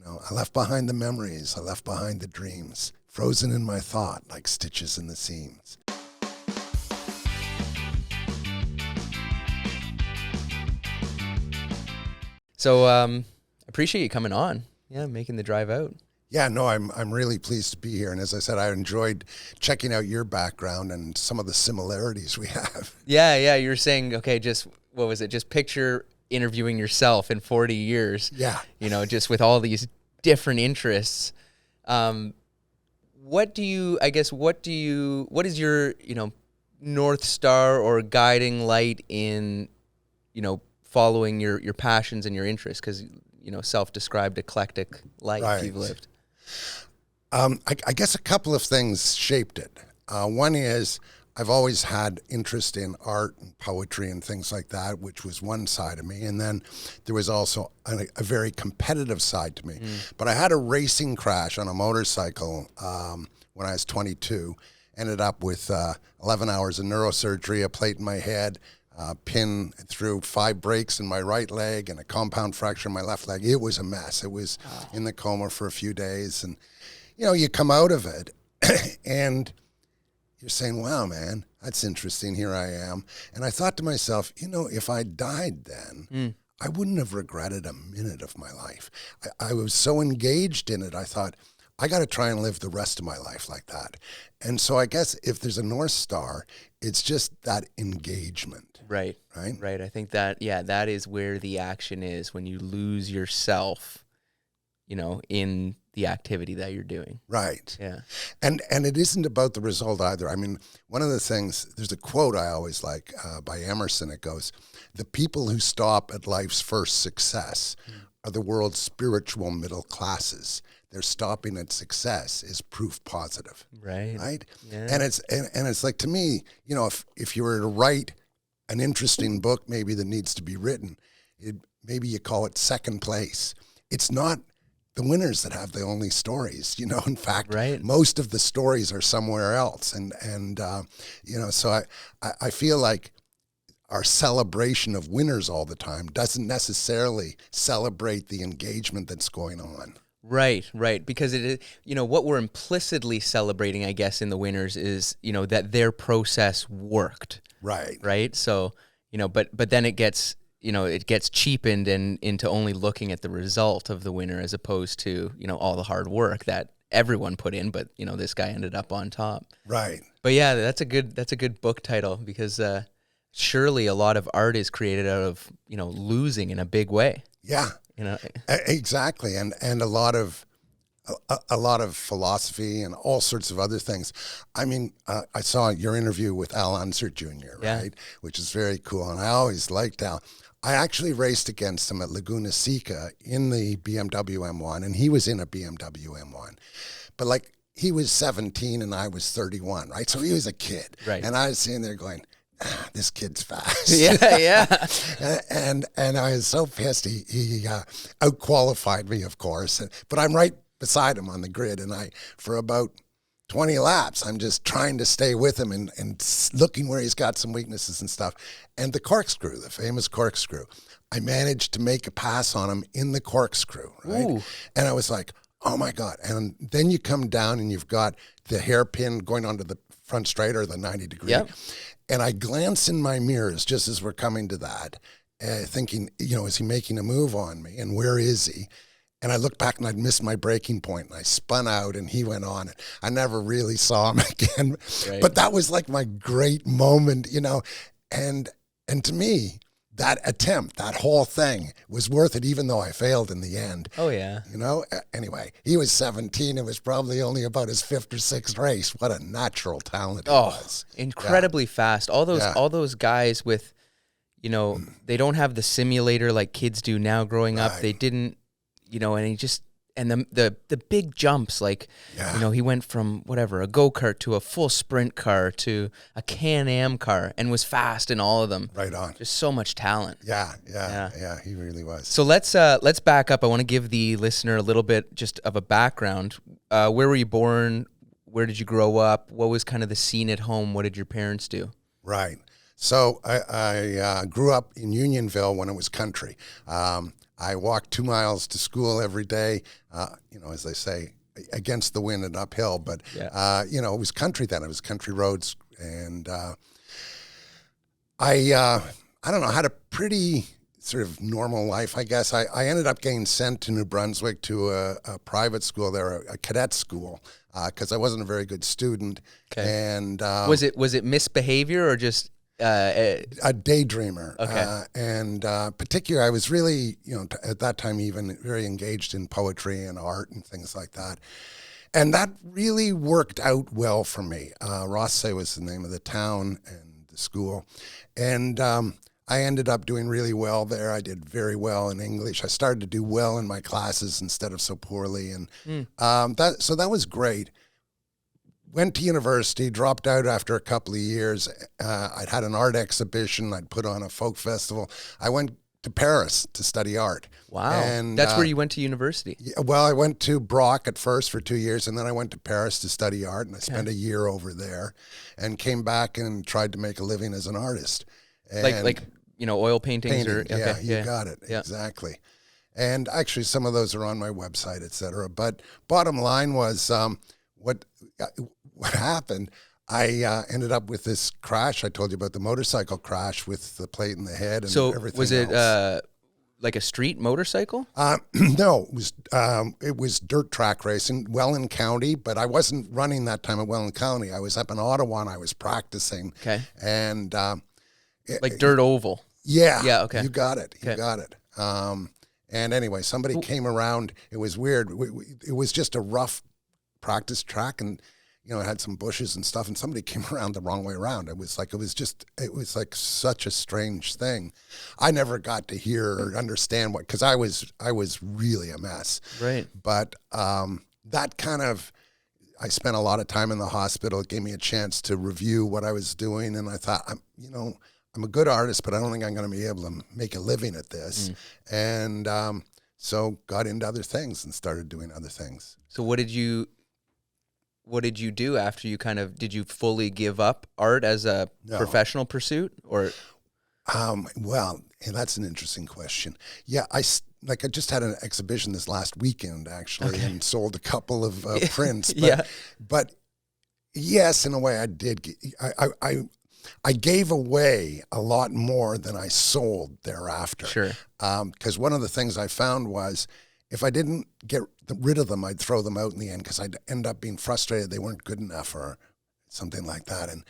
I left behind the memories. I left behind the dreams, frozen in my thought like stitches in the seams. So appreciate you coming on. Yeah, making the drive out. Yeah, no, I'm really pleased to be here. And as I said, I enjoyed checking out your background and some of the similarities we have. Yeah. You were saying, okay, what was it? Just picture interviewing yourself in 40 years. Yeah. Just with all these different interests. What is your, North Star or guiding light in, following your passions and your interests? Because, self-described eclectic life you've lived. I guess a couple of things shaped it. One is I've always had interest in art and poetry and things like that, which was one side of me. And then there was also a very competitive side to me. But I had a racing crash on a motorcycle when I was 22, ended up with 11 hours of neurosurgery, a plate in my head, pin through 5 breaks in my right leg and a compound fracture in my left leg. It was a mess. It was in the coma for a few days. And, you come out of it and you're saying, wow, man, that's interesting. Here I am. And I thought to myself, if I died then, I wouldn't have regretted a minute of my life. I was so engaged in it. I thought, I got to try and live the rest of my life like that. And so I guess if there's a North Star, it's just that engagement. Right. I think that is where the action is, when you lose yourself, in the activity that you're doing. Right. Yeah. And it isn't about the result either. I mean, one of the things, there's a quote I always like by Emerson. It goes, "The people who stop at life's first success are the world's spiritual middle classes. Their stopping at success is proof positive." Right. Yeah. And it's like, to me, if you were to write an interesting book, maybe that needs to be written, maybe you call it Second Place. It's not the winners that have the only stories, in fact, most of the stories are somewhere else. And so I feel like our celebration of winners all the time doesn't necessarily celebrate the engagement that's going on. Right. Because it is, what we're implicitly celebrating, I guess, in the winners is, that their process worked. Right. So, but then it gets cheapened and into only looking at the result of the winner, as opposed to, all the hard work that everyone put in, but this guy ended up on top. Right. But yeah, that's a good book title, because surely a lot of art is created out of, losing in a big way. Yeah. Exactly. And a lot of philosophy and all sorts of other things. I mean, I saw your interview with Al Unser Jr., right? Which is very cool. And I always liked Al. I actually raced against him at Laguna Seca in the BMW M1, and he was in a BMW M1. But he was 17 and I was 31, right? So he was a kid. Right. And I was sitting there going, this kid's fast. Yeah. and I was so pissed. He outqualified me, of course. But I'm right beside him on the grid, and for about 20 laps, I'm just trying to stay with him and looking where he's got some weaknesses and stuff. And the corkscrew, the famous corkscrew, I managed to make a pass on him in the corkscrew, right? Ooh. And I was like, oh my God. And then you come down and you've got the hairpin going onto the front straight, or the 90 degree. Yep. And I glance in my mirrors just as we're coming to that, thinking, is he making a move on me? And where is he? And I looked back and I'd missed my breaking point, and I spun out and he went on. I never really saw him again. Right. But that was like my great moment, and to me, that attempt, that whole thing was worth it, even though I failed in the end. Oh, yeah. Anyway, he was 17. It was probably only about his 5th or 6th race. What a natural talent he was. Incredibly fast. All those guys with, they don't have the simulator like kids do now growing up. They didn't, and he just, and the big jumps, he went from a go-kart to a full sprint car to a Can-Am car, and was fast in all of them. Right on. Just so much talent. Yeah, he really was. So let's back up. I want to give the listener a little bit just of a background. Where were you born? Where did you grow up? What was kind of the scene at home? What did your parents do? Right. So I grew up in Unionville when it was country. I walked 2 miles to school every day, as they say, against the wind and uphill. But, it was country then. It was country roads. And I don't know, had a pretty sort of normal life, I guess. I ended up getting sent to New Brunswick to a private school there, a cadet school, because I wasn't a very good student. Okay. And was it misbehavior or just a daydreamer? Okay. And particularly, I was really, at that time even very engaged in poetry and art and things like that. And that really worked out well for me. Rothsay was the name of the town and the school. And I ended up doing really well there. I did very well in English. I started to do well in my classes instead of so poorly. And that was great. Went to university, dropped out after a couple of years. I'd had an art exhibition. I'd put on a folk festival. I went to Paris to study art. Wow. And that's where you went to university? Well, I went to Brock at first for 2 years, and then I went to Paris to study art, and I spent a year over there and came back and tried to make a living as an artist. And like oil paintings? You got it. Yeah. Exactly. And actually, some of those are on my website, et cetera. But bottom line was what happened, I ended up with this crash. I told you about the motorcycle crash with the plate in the head and everything. So was it like a street motorcycle? No, it was dirt track racing, Welland County, but I wasn't running that time at Welland County. I was up in Ottawa and I was practicing. Okay. And like dirt oval. Yeah. Yeah. Okay. You got it. You got it. And anyway, somebody came around. It was weird. It was just a rough practice track, and it had some bushes and stuff, and somebody came around the wrong way around. It was like such a strange thing. I never got to hear or understand because I was really a mess. Right. But that kind of, I spent a lot of time in the hospital. It gave me a chance to review what I was doing, and I thought, I'm a good artist, but I don't think I'm going to be able to make a living at this. And so got into other things and started doing other things. So what did you do after you did you fully give up art as a professional pursuit, or? Well, and that's an interesting question. Yeah, I just had an exhibition this last weekend actually, and sold a couple of prints. But, but yes, in a way I did. I gave away a lot more than I sold thereafter. Sure. Because one of the things I found was, if I didn't get rid of them, I'd throw them out in the end because I'd end up being frustrated they weren't good enough or something like that. And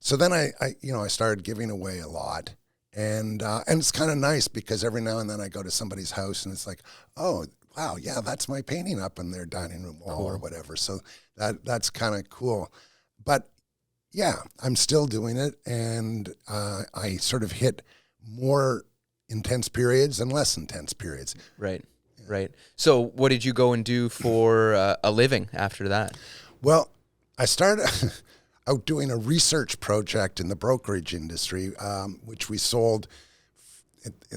so then I started giving away a lot, and it's kind of nice because every now and then I go to somebody's house and it's like, oh wow, yeah, that's my painting up in their dining room wall or whatever. So that's kind of cool. But yeah, I'm still doing it, and I sort of hit more intense periods and less intense periods. Right, right. So what did you go and do for a living after that? Well, I started out doing a research project in the brokerage industry, which we sold.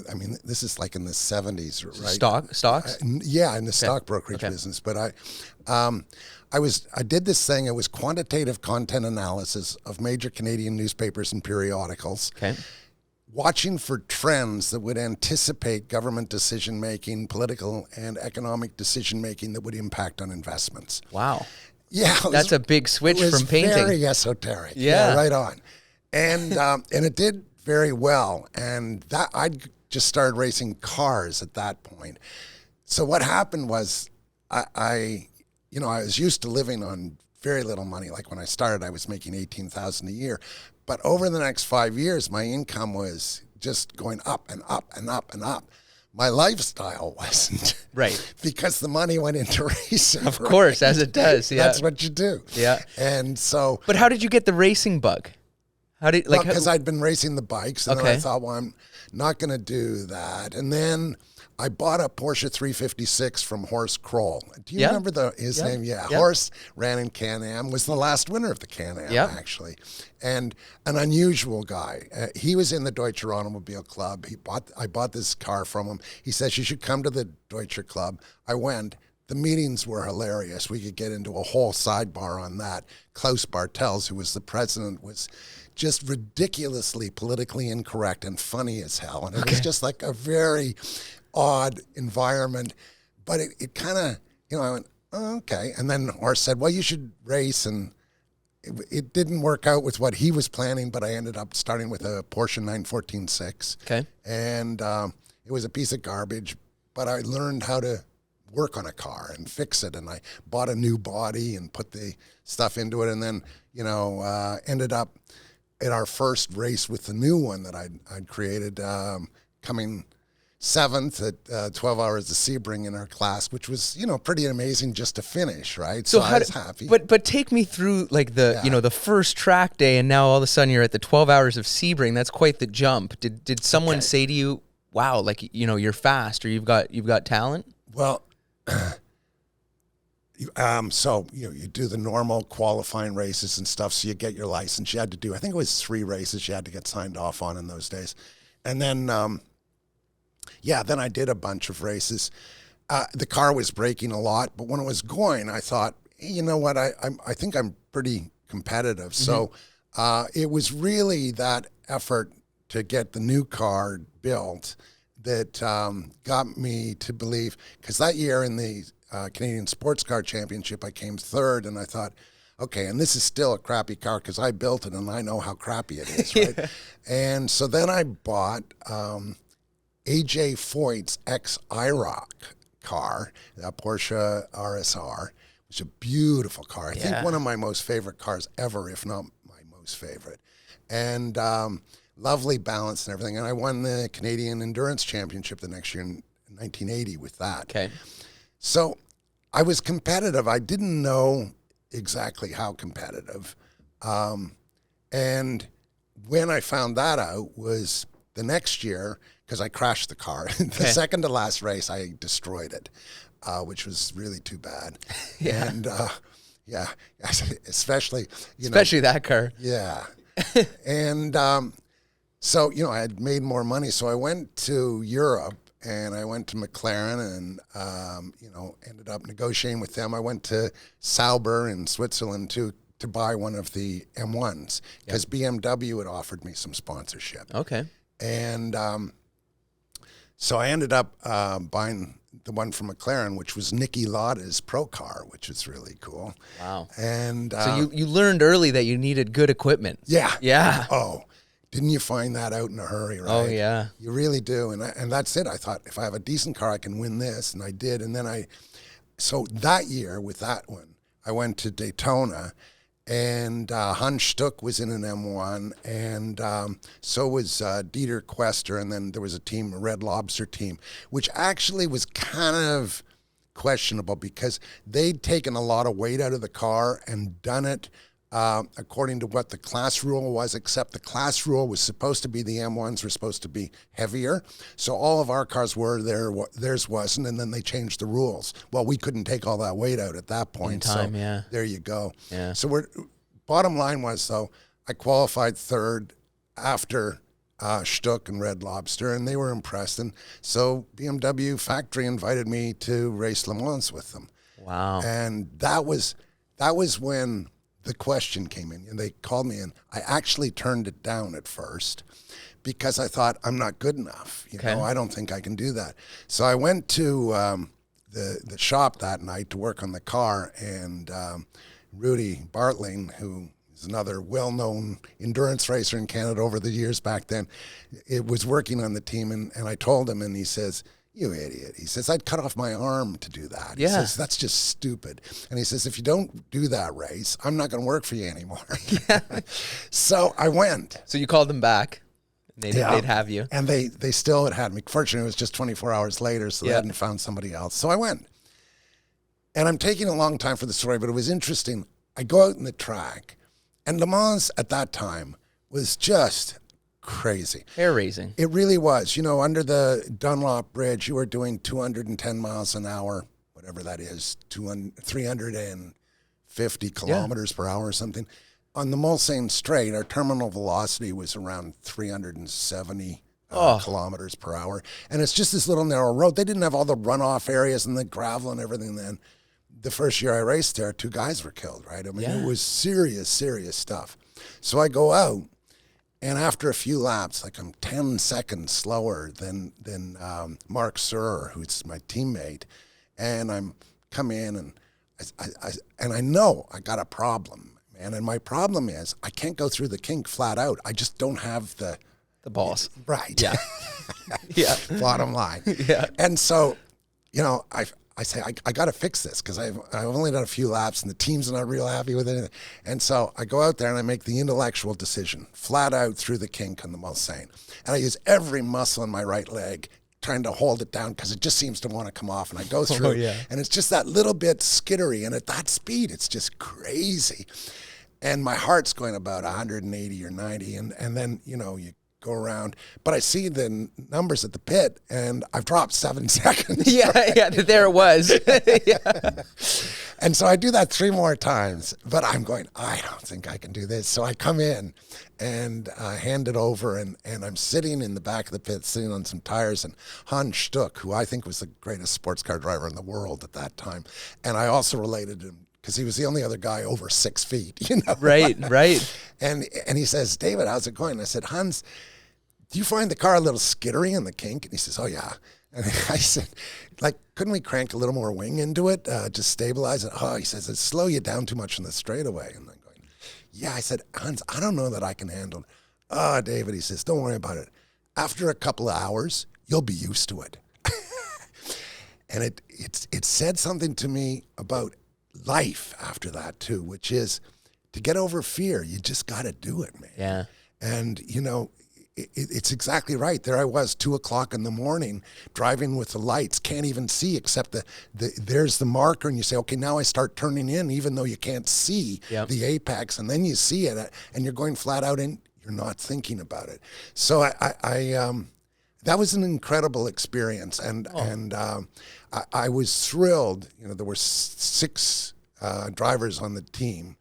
I mean, this is like in the 70s, right? Stocks? Yeah, in the stock brokerage business. But I did this thing. It was quantitative content analysis of major Canadian newspapers and periodicals. Okay. Watching for trends that would anticipate government decision-making, political and economic decision-making that would impact on investments. Wow. Yeah. That's a big switch from painting. It was very esoteric. Yeah, right on. And and it did very well. And that I'd just started racing cars at that point. So what happened was I was used to living on very little money. Like when I started, I was making $18,000 a year. But over the next 5 years, my income was just going up and up and up and up. My lifestyle wasn't. Right. Because the money went into racing. Of course, as it does. Yeah. That's what you do. Yeah. And so. But how did you get the racing bug? Because I'd been racing the bikes, and then I thought, well, I'm not going to do that. And then I bought a Porsche 356 from Horst Kroll. Do you remember his name? Yeah. Horst ran in Can-Am, was the last winner of the Can-Am, actually. And an unusual guy. He was in the Deutscher Automobile Club. I bought this car from him. He says, you should come to the Deutscher Club. I went. The meetings were hilarious. We could get into a whole sidebar on that. Klaus Bartels, who was the president, was just ridiculously politically incorrect and funny as hell. And it was just like a very odd environment. But it kind of, I went, oh, okay. And then Horst said, well, you should race. And it didn't work out with what he was planning, but I ended up starting with a Porsche 914-6. Okay. And it was a piece of garbage, but I learned how to work on a car and fix it. And I bought a new body and put the stuff into it. And then, ended up at our first race with the new one that I'd created, coming 7th at 12 Hours of Sebring in our class, which was, pretty amazing just to finish, right? So I was happy. But take me through like the first track day, and now all of a sudden you're at the 12 Hours of Sebring. That's quite the jump. Did someone say to you, wow, like, you're fast, or you've got talent? Well, so you do the normal qualifying races and stuff. So you get your license. You had to do, I think it was 3 races you had to get signed off on in those days. And then, then I did a bunch of races. The car was braking a lot, but when it was going, I thought, hey, you know what? I think I'm pretty competitive. So it was really that effort to get the new car built that got me to believe, because that year in the Canadian Sports Car Championship, I came 3rd, and I thought, okay, and this is still a crappy car because I built it and I know how crappy it is, right? Yeah. And so then I bought A.J. Foyt's ex-IROC car, a Porsche RSR. It was a beautiful car. I think one of my most favorite cars ever, if not my most favorite. And lovely balance and everything. And I won the Canadian Endurance Championship the next year in 1980 with that. Okay. So I was competitive. I didn't know exactly how competitive. And when I found that out was the next year, because I crashed the car. The second to last race, I destroyed it, which was really too bad. And especially that car. Yeah. And so, I had made more money. So I went to Europe and I went to McLaren and, ended up negotiating with them. I went to Sauber in Switzerland to buy one of the M1s because BMW had offered me some sponsorship. Okay. And so I ended up buying the one from McLaren, which was Niki Lauda's pro car, which is really cool. Wow. And so you learned early that you needed good equipment. Yeah. Yeah. Oh, didn't you find that out in a hurry, right? Oh, yeah. You really do. And that's it. I thought, if I have a decent car, I can win this. And I did. And then so that year with that one, I went to Daytona, and Hans Stuck was in an M1, and so was Dieter Quester, and then there was a team, a Red Lobster team, which actually was kind of questionable because they'd taken a lot of weight out of the car and done it according to what the class rule was, except the class rule was supposed to be the M1s were supposed to be heavier. So all of our cars were there, theirs wasn't, and then they changed the rules. Well, we couldn't take all that weight out at that point. So there you go. Yeah. So bottom line was, though, I qualified 3rd after Stuck and Red Lobster, and they were impressed. And so BMW factory invited me to race LeMans with them. Wow. And that was when the question came in, and they called me in. I actually turned it down at first because I thought, I'm not good enough. I don't think I can do that. So I went to the shop that night to work on the car, and Rudy Bartling, who is another well-known endurance racer in Canada over the years back then, it was working on the team, and I told him, and he says, you idiot. He says, I'd cut off my arm to do that. He says, that's just stupid. And he says, if you don't do that race, I'm not going to work for you anymore. So I went. So you called them back. They'd have you. And they still had me. Fortunately, it was just 24 hours later, so they hadn't found somebody else. So I went. And I'm taking a long time for the story, but it was interesting. I go out in the track, and LeMans at that time was just crazy. Hair raising. It really was. Under the Dunlop Bridge, you were doing 210 miles an hour, whatever that is, 350 kilometers per hour or something. On the Mulsanne Straight, our terminal velocity was around 370 kilometers per hour. And it's just this little narrow road. They didn't have all the runoff areas and the gravel and everything then. The first year I raced there, 2 guys were killed, right? I mean, it was serious, serious stuff. So I go out, And after a few laps, like I'm 10 seconds slower than Mark Sir, who's my teammate, and I'm come in and I know I got a problem, man. And my problem is I can't go through the kink flat out. I just don't have the balls. Right. Yeah. Yeah. Bottom line. Yeah. And so, I say, I got to fix this because I've only done a few laps and the team's not real happy with it. And so I go out there and I make the intellectual decision, flat out through the kink on the Mulsanne. And I use every muscle in my right leg trying to hold it down because it just seems to want to come off. And I go through and it's just that little bit skittery. And at that speed, it's just crazy. And my heart's going about 180 or 90. And then, you go around, but I see the numbers at the pit and I've dropped 7 seconds. Yeah, there it was. Yeah. And so I do that 3 more times, but I'm going, I don't think I can do this. So I come in and hand it over and I'm sitting in the back of the pit, sitting on some tires, and Hans Stuck, who I think was the greatest sports car driver in the world at that time. And I also related to him because he was the only other guy over 6 feet, Right. And he says, David, how's it going? And I said, Hans, do you find the car a little skittery in the kink? And he says, oh, yeah. And I said, couldn't we crank a little more wing into it, just stabilize it? Oh, he says, it'd slow you down too much in the straightaway. And I'm going, yeah. I said, Hans, I don't know that I can handle it. Oh, David, he says, don't worry about it. After a couple of hours, you'll be used to it. And it said something to me about life after that too, which is to get over fear, you just got to do it, man. Yeah. And, it's exactly right. There I was, 2:00 in the morning, driving with the lights, can't even see except there's the marker, and you say, okay, now I start turning in, even though you can't see the apex, and then you see it, and you're going flat out, and you're not thinking about it. So I that was an incredible experience, and I was thrilled. There were 6 drivers on the team,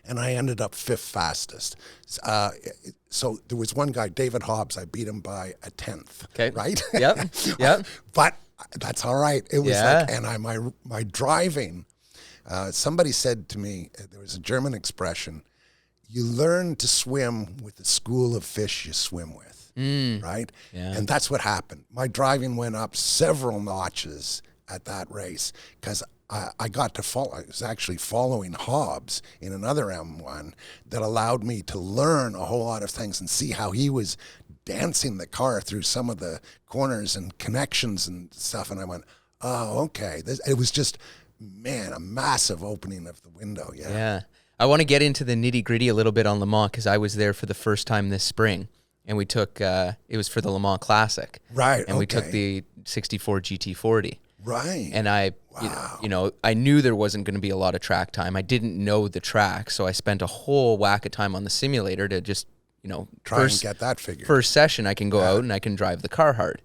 and I ended up 5th fastest. So there was one guy, David Hobbs, I beat him by a 10th. Okay. Right? Yep. But that's all right. It was and my driving, somebody said to me, there was a German expression, you learn to swim with the school of fish you swim with. Right? Yeah. And that's what happened. My driving went up several notches at that race because I got to follow. I was actually following Hobbs in another M1 that allowed me to learn a whole lot of things and see how he was dancing the car through some of the corners and connections and stuff. And I went, oh, okay. It was just, man, a massive opening of the window. Yeah. Yeah. I want to get into the nitty gritty a little bit on Le Mans because I was there for the first time this spring. And we took, it was for the Le Mans Classic. Right. And we took the 64 GT40. Right. And I, I knew there wasn't going to be a lot of track time. I didn't know the track, so I spent a whole whack of time on the simulator to just, try and get that figured. First session, I can go out and I can drive the car hard.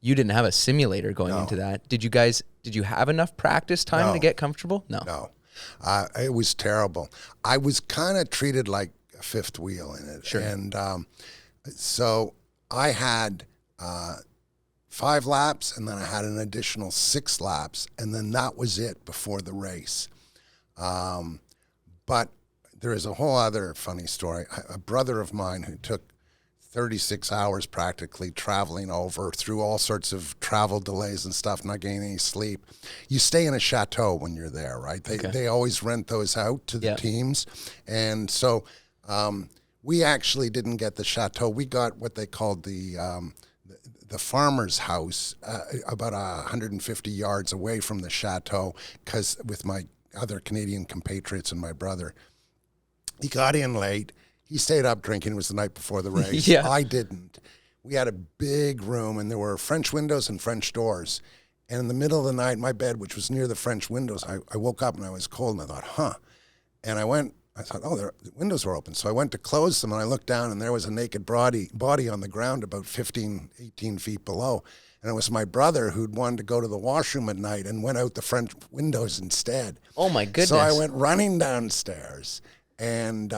You didn't have a simulator going into that. Did you have enough practice time to get comfortable? No. It was terrible. I was kind of treated like a fifth wheel in it. Sure. And so I had 5 laps, and then I had an additional 6 laps, and then that was it before the race. But there is a whole other funny story. A brother of mine who took 36 hours practically traveling over through all sorts of travel delays and stuff, not getting any sleep. You stay in a chateau when you're there, right? They always rent those out to the teams. And so we actually didn't get the chateau. We got what they called the farmer's house about 150 yards away from the chateau, because with my other Canadian compatriots and my brother. He got in late. He stayed up drinking. It was the night before the race. Yeah. I didn't. We had a big room, and there were French windows and French doors. And in the middle of the night, my bed, which was near the French windows, I woke up and I was cold, and I thought, And I thought, the windows were open. So I went to close them, and I looked down, and there was a naked body on the ground about 15, 18 feet below. And it was my brother who'd wanted to go to the washroom at night and went out the French windows instead. Oh, my goodness. So I went running downstairs, and,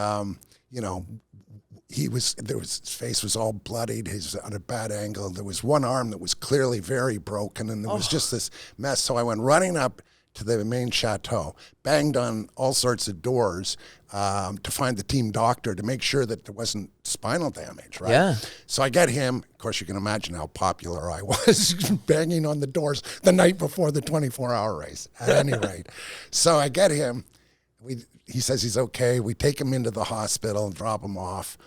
his face was all bloodied. He's on a bad angle. There was one arm that was clearly very broken, and there was just this mess. So I went running up to the main chateau, banged on all sorts of doors to find the team doctor to make sure that there wasn't spinal damage, right? Yeah. So I get him. Of course, you can imagine how popular I was banging on the doors the night before the 24-hour race, at any rate. So I get him. He says he's okay. We take him into the hospital and drop him off.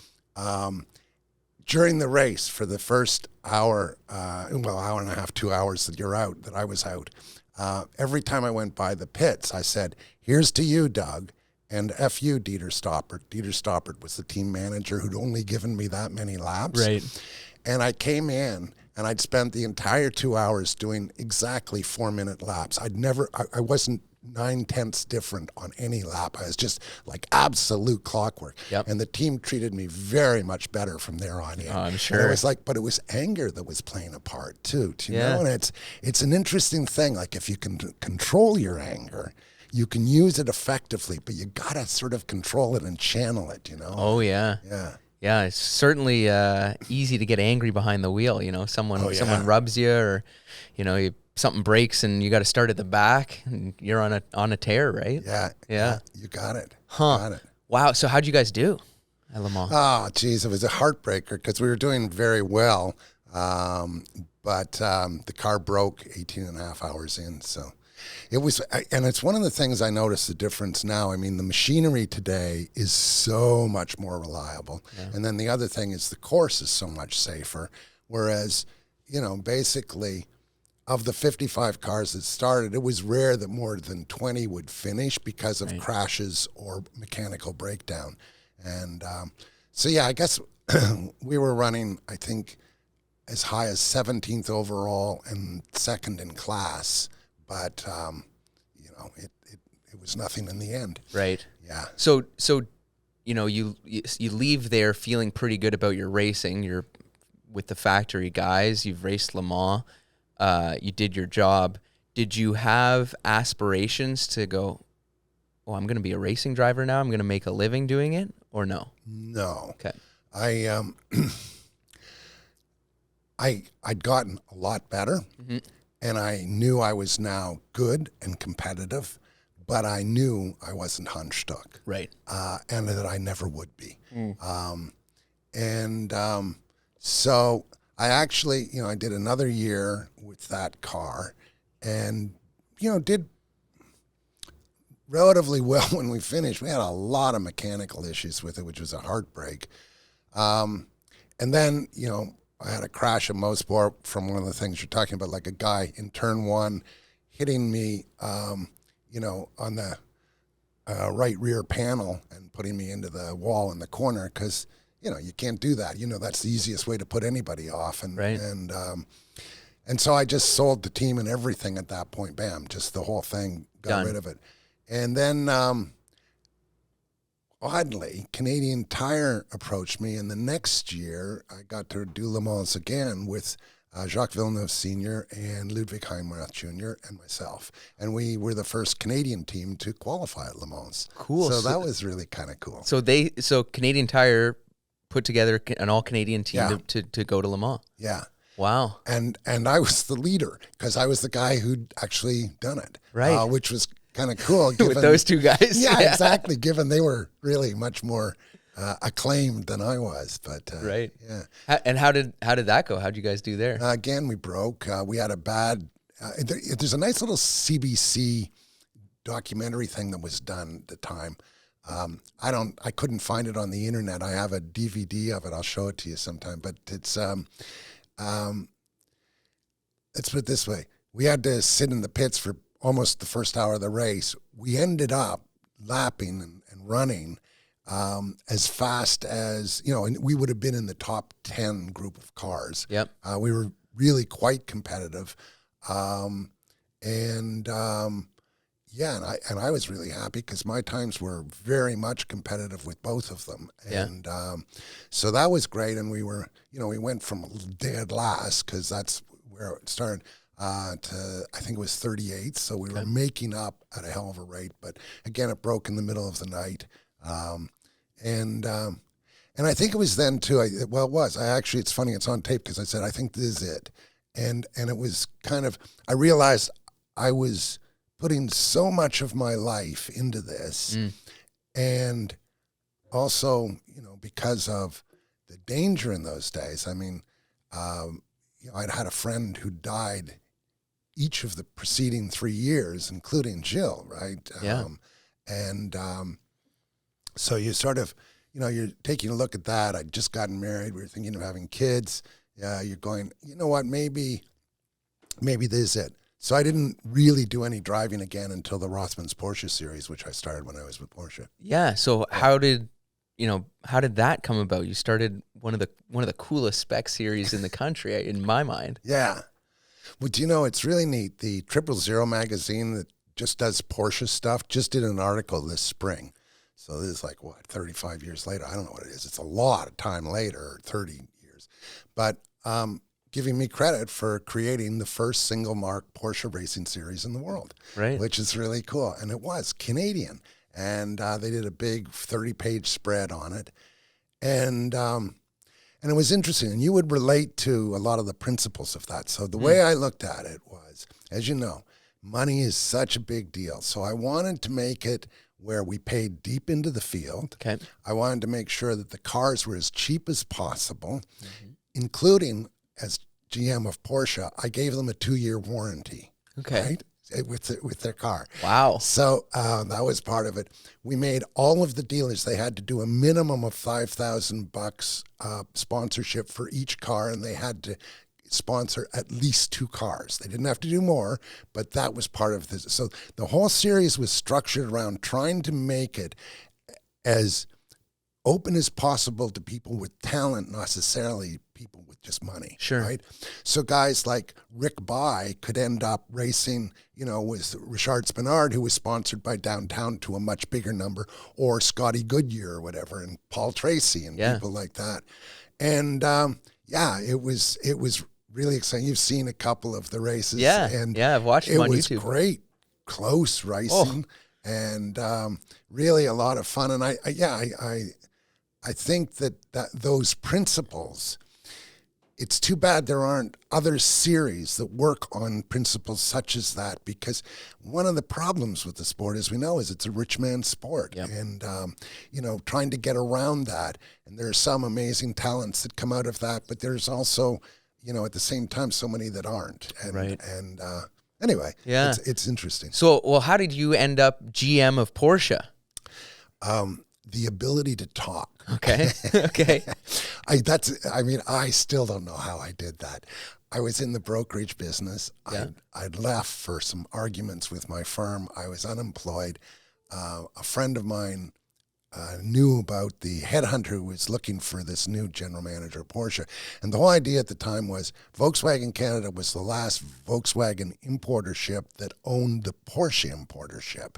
During the race, for the first hour, hour and a half, 2 hours that you're out, that I was out, every time I went by the pits, I said, "Here's to you, Doug, and F you, Dieter Stoppert." Dieter Stoppert was the team manager who'd only given me that many laps. Right. And I came in, and I'd spent the entire 2 hours doing exactly 4-minute laps. I wasn't 9/10 different on any lap. I was just like absolute clockwork. Yep. And the team treated me very much better from there on in. Oh, I'm sure. And it was like, but it was anger that was playing a part too. Do you know? And it's an interesting thing. Like if you can control your anger, you can use it effectively, but you gotta sort of control it and channel it, you know? Oh yeah. Yeah. Yeah, it's certainly easy to get angry behind the wheel. You know, someone rubs you, or something breaks and you got to start at the back, and you're on a tear, right? Yeah. You got it. Huh. Got it. Wow. So how'd you guys do at Le Mans? Oh, geez, it was a heartbreaker because we were doing very well, but the car broke 18 and a half hours in. So it was, and it's one of the things I noticed the difference now. I mean, the machinery today is so much more reliable. Yeah. And then the other thing is the course is so much safer. Whereas, basically, of the 55 cars that started, it was rare that more than 20 would finish because of crashes or mechanical breakdown. And I guess we were running, I think, as high as 17th overall and second in class. But, it was nothing in the end. Right. Yeah. So you leave there feeling pretty good about your racing. You're with the factory guys. You've raced Le Mans. You did your job. Did you have aspirations to go, oh, I'm going to be a racing driver now, I'm going to make a living doing it, or no? No. Okay. I'd gotten a lot better, and I knew I was now good and competitive, but I knew I wasn't Hunchstuck. Right. And that I never would be. So I actually, I did another year with that car and, did relatively well when we finished. We had a lot of mechanical issues with it, which was a heartbreak. And then, I had a crash at Mosport from one of the things you're talking about, like a guy in turn one hitting me, on the right rear panel and putting me into the wall in the corner because, you can't do that. That's the easiest way to put anybody off. And right. And so I just sold the team and everything at that point. Bam, just the whole thing, got rid of it. And then oddly, Canadian Tire approached me, and the next year I got to do Le Mans again with Jacques Villeneuve Sr. and Ludwig Heinrath Jr. and myself. And we were the first Canadian team to qualify at Le Mans. Cool. So that was really kind of cool. So Canadian Tire put together an all-Canadian team to go to Le Mans. Yeah. Wow. And I was the leader because I was the guy who'd actually done it. Right. Which was kind of cool. Given, with those two guys. Yeah, exactly. Given they were really much more acclaimed than I was. But right. Yeah. And how did that go? How'd you guys do there? Again, we broke. We had a bad. There's a nice little CBC documentary thing that was done at the time. I couldn't find it on the internet. I have a DVD of it. I'll show it to you sometime. But it's let's put it this way. We had to sit in the pits for almost the first hour of the race. We ended up lapping and running as fast as, and we would have been in the top 10 group of cars. Yep. We were really quite competitive. And I was really happy because my times were very much competitive with both of them. And so that was great. And we were, we went from dead last because that's where it started to, I think it was 38th. So we were making up at a hell of a rate. But again, it broke in the middle of the night. And I think it was then too, it was. It's funny, it's on tape because I said, I think this is it. And it was kind of, I realized I was putting so much of my life into this. And also, because of the danger in those days, I mean, I'd had a friend who died each of the preceding 3 years, including Jill, right? Yeah. So you sort of, you're taking a look at that. I'd just gotten married. We were thinking of having kids. You're going, you know what, maybe this is it. So I didn't really do any driving again until the Rothmans Porsche series, which I started when I was with Porsche. Yeah. So how did that come about? You started one of the coolest spec series in the country, in my mind. Yeah. Well, it's really neat. The 000 magazine that just does Porsche stuff just did an article this spring. So this is 35 years later. I don't know what it is. It's a lot of time later, 30 years. But giving me credit for creating the first single mark Porsche racing series in the world, right? Which is really cool. And it was Canadian. And they did a big 30-page spread on it. And it was interesting. And you would relate to a lot of the principles of that. So the way I looked at it was, as you know, money is such a big deal. So I wanted to make it where we paid deep into the field. Okay. I wanted to make sure that the cars were as cheap as possible, including, as GM of Porsche, I gave them a 2-year warranty. Okay. Right? With their car. Wow. So that was part of it. We made all of the dealers, they had to do a minimum of $5,000 sponsorship for each car, and they had to sponsor at least 2 cars. They didn't have to do more, but that was part of this. So the whole series was structured around trying to make it as open as possible to people with talent, not necessarily people with just money. Sure. Right? So guys like Rick By could end up racing, with Richard Spinard, who was sponsored by Downtown to a much bigger number, or Scotty Goodyear or whatever, and Paul Tracy and people like that. And it was really exciting. You've seen a couple of the races. Yeah, and I've watched them on YouTube. It was great, close racing, and really a lot of fun. And I think that those principles, it's too bad there aren't other series that work on principles such as that, because one of the problems with the sport, as we know, is it's a rich man's sport. Yep. And, trying to get around that. And there are some amazing talents that come out of that, but there's also, at the same time, so many that aren't. And, right. And anyway, it's interesting. So, how did you end up GM of Porsche? The ability to talk. Okay. Okay. I still don't know how I did that. I was in the brokerage business. Yeah. I'd left for some arguments with my firm. I was unemployed. A friend of mine knew about the headhunter who was looking for this new general manager of Porsche. And the whole idea at the time was Volkswagen Canada was the last Volkswagen importership that owned the Porsche importership.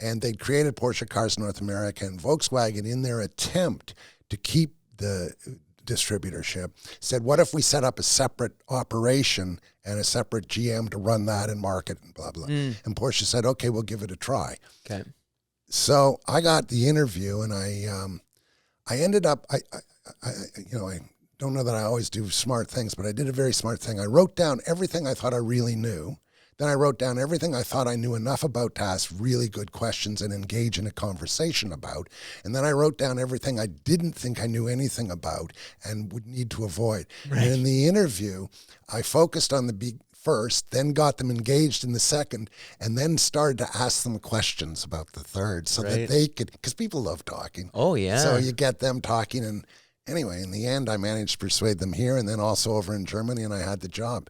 And they'd created Porsche Cars North America, and Volkswagen, in their attempt to keep the distributorship, said, what if we set up a separate operation and a separate GM to run that and market and blah, blah. And Porsche said, okay, we'll give it a try. Okay. So I got the interview, and I ended up, I don't know that I always do smart things, but I did a very smart thing. I wrote down everything I thought I really knew. Then I wrote down everything I thought I knew enough about to ask really good questions and engage in a conversation about. And then I wrote down everything I didn't think I knew anything about and would need to avoid. Right. And in the interview, I focused on the big first, then got them engaged in the second, and then started to ask them questions about the third so that they could, because people love talking. Oh, yeah. So you get them talking. And anyway, in the end, I managed to persuade them here and then also over in Germany, and I had the job.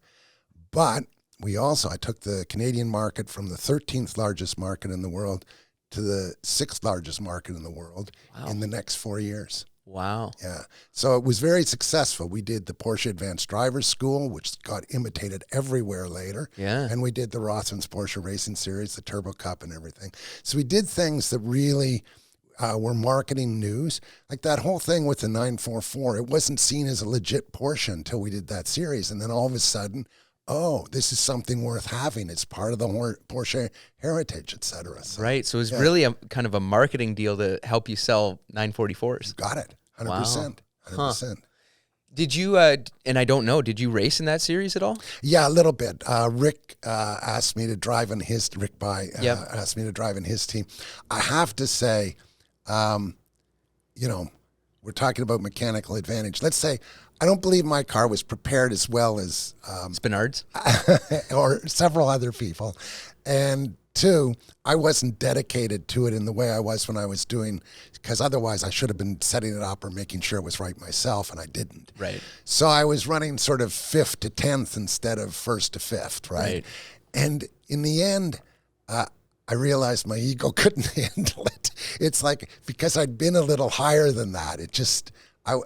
But I took the Canadian market from the 13th largest market in the world to the 6th largest market in the world in the next 4 years. Wow. Yeah. So it was very successful. We did the Porsche Advanced Drivers School, which got imitated everywhere later. Yeah. And we did the Rothmans Porsche Racing Series, the Turbo Cup and everything. So we did things that really were marketing news. Like that whole thing with the 944, it wasn't seen as a legit Porsche until we did that series. And then all of a sudden, oh, this is something worth having. It's part of the Porsche heritage, et cetera. So, right. So it's really a kind of a marketing deal to help you sell 944s. Got it. 100%. Wow. 100%. Huh. Did you, and I don't know, did you race in that series at all? Yeah, a little bit. Rick asked me to drive in his, Yep. asked me to drive in his team. I have to say, you know, we're talking about mechanical advantage. Let's say I don't believe my car was prepared as well as Spinards? or several other people. And two, I wasn't dedicated to it in the way I was when I was doing, because otherwise I should have been setting it up or making sure it was right myself, and I didn't. Right. So I was running sort of 5th to 10th instead of 1st to 5th, right? And in the end, I realized my ego couldn't handle it. It's like, because I'd been a little higher than that, it just, I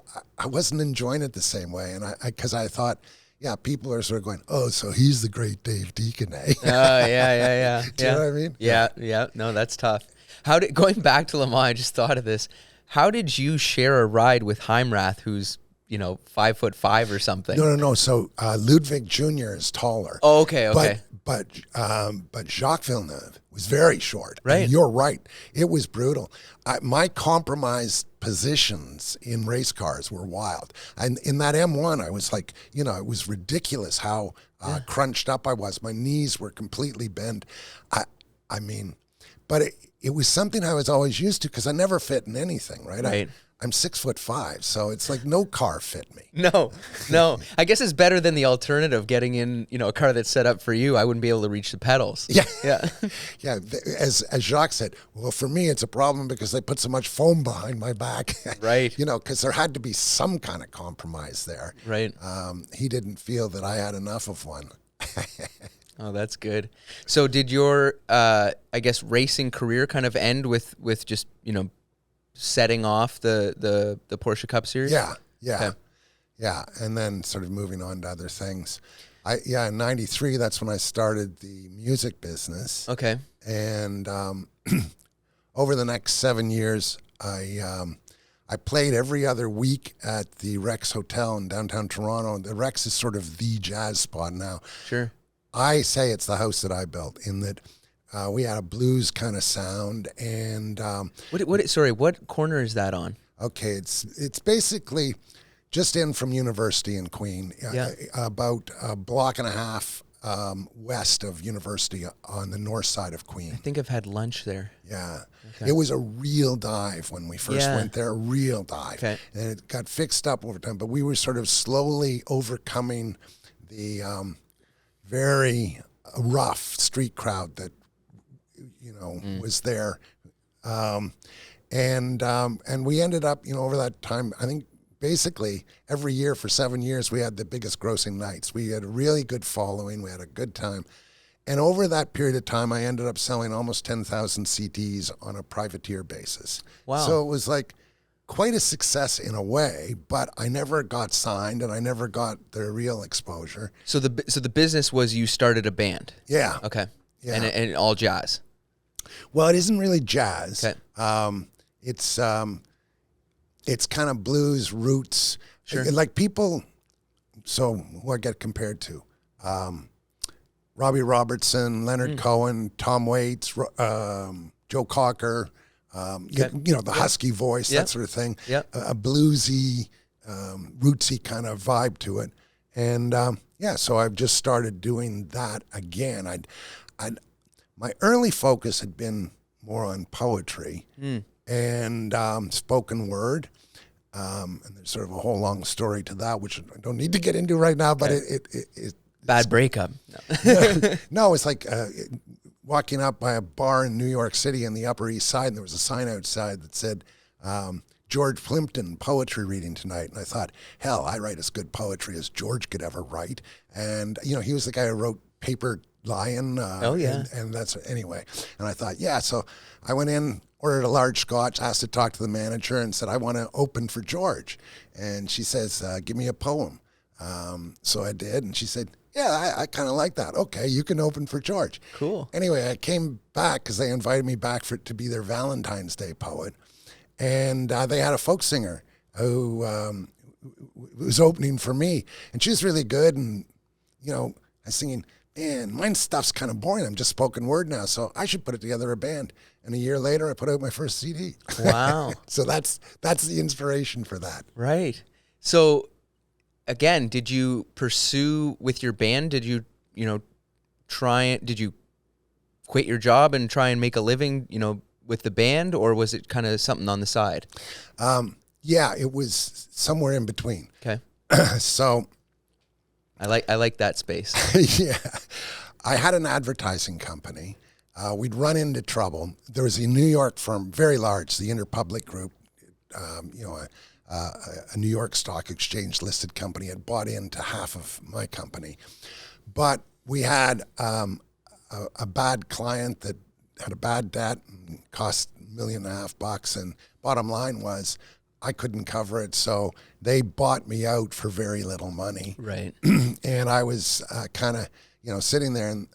wasn't enjoying it the same way. And because I thought, yeah, people are sort of going, oh, so he's the great Dave Deacon, eh? Oh, yeah. Do you know what I mean? Yeah. No, that's tough. Going back to LeMans, I just thought of this. How did you share a ride with Heimrath, who's, 5'5" or something? No. So Ludwig Jr. is taller. Oh, okay. But Jacques Villeneuve was very short. Right. And you're right. It was brutal. My compromised positions in race cars were wild. And in that M1, I was like, it was ridiculous how crunched up I was. My knees were completely bent. I mean, but it was something I was always used to because I never fit in anything, right? Right. I'm 6'5", so it's like no car fit me. No. I guess it's better than the alternative, getting in, a car that's set up for you. I wouldn't be able to reach the pedals. Yeah. Yeah. As Jacques said, well, for me, it's a problem because they put so much foam behind my back. Right. Because there had to be some kind of compromise there. Right. He didn't feel that I had enough of one. Oh, that's good. So did your, racing career kind of end with just, setting off the Porsche Cup Series? Yeah. Okay. Yeah, and then sort of moving on to other things. In '93, that's when I started the music business. Okay. And over the next 7 years, I played every other week at the Rex Hotel in downtown Toronto. The Rex is sort of the jazz spot now. Sure. I say it's the house that I built, in that we had a blues kind of sound. And what corner is that on? Okay, it's basically just in from University in Queen, about a block and a half west of University on the north side of Queen. I think I've had lunch there. Yeah. Okay. It was a real dive when we first went there, a real dive. Okay. And it got fixed up over time, but we were sort of slowly overcoming the very rough street crowd that, was there. And we ended up, over that time, I think basically every year for 7 years, we had the biggest grossing nights. We had a really good following. We had a good time. And over that period of time, I ended up selling almost 10,000 CDs on a privateer basis. Wow. So it was like quite a success in a way, but I never got signed and I never got the real exposure. So the business was, you started a band. Yeah. Okay. Yeah. And all jazz. Well, it isn't really jazz. Okay. It's kind of blues roots. Sure. Like people, so who I get compared to, Robbie Robertson, Leonard Cohen, Tom Waits, Joe Cocker, the husky voice, that sort of thing. Yeah. A bluesy, rootsy kind of vibe to it. And so I've just started doing that again. My early focus had been more on poetry and spoken word. And there's sort of a whole long story to that, which I don't need to get into right now, but it Bad breakup. No, it's like walking up by a bar in New York City on the Upper East Side, and there was a sign outside that said, George Plimpton, poetry reading tonight. And I thought, hell, I write as good poetry as George could ever write. And, he was the guy who wrote Paper Lion. And that's, anyway. And I thought, so I went in, ordered a large scotch, asked to talk to the manager, and said, I want to open for George. And she says, give me a poem. So I did, and she said, I kind of like that. Okay, you can open for George. Cool. Anyway, I came back because they invited me back to be their Valentine's Day poet. And they had a folk singer who was opening for me. And she was really good. And, I was thinking, man, my stuff's kind of boring. I'm just spoken word now. So I should put it together a band. And a year later, I put out my first CD. Wow. So that's the inspiration for that. Right. So again, did you pursue with your band? Did you, did you quit your job and try and make a living, with the band, or was it kind of something on the side? Yeah, it was somewhere in between. Okay. So I like that space. Yeah. I had an advertising company. We'd run into trouble. There was a New York firm, very large, the Interpublic Group, a New York Stock Exchange listed company, had bought into half of my company. But we had a bad client that had a bad debt and cost $1.5 million. And bottom line was I couldn't cover it. So they bought me out for very little money. Right. And I was kind of, sitting there, and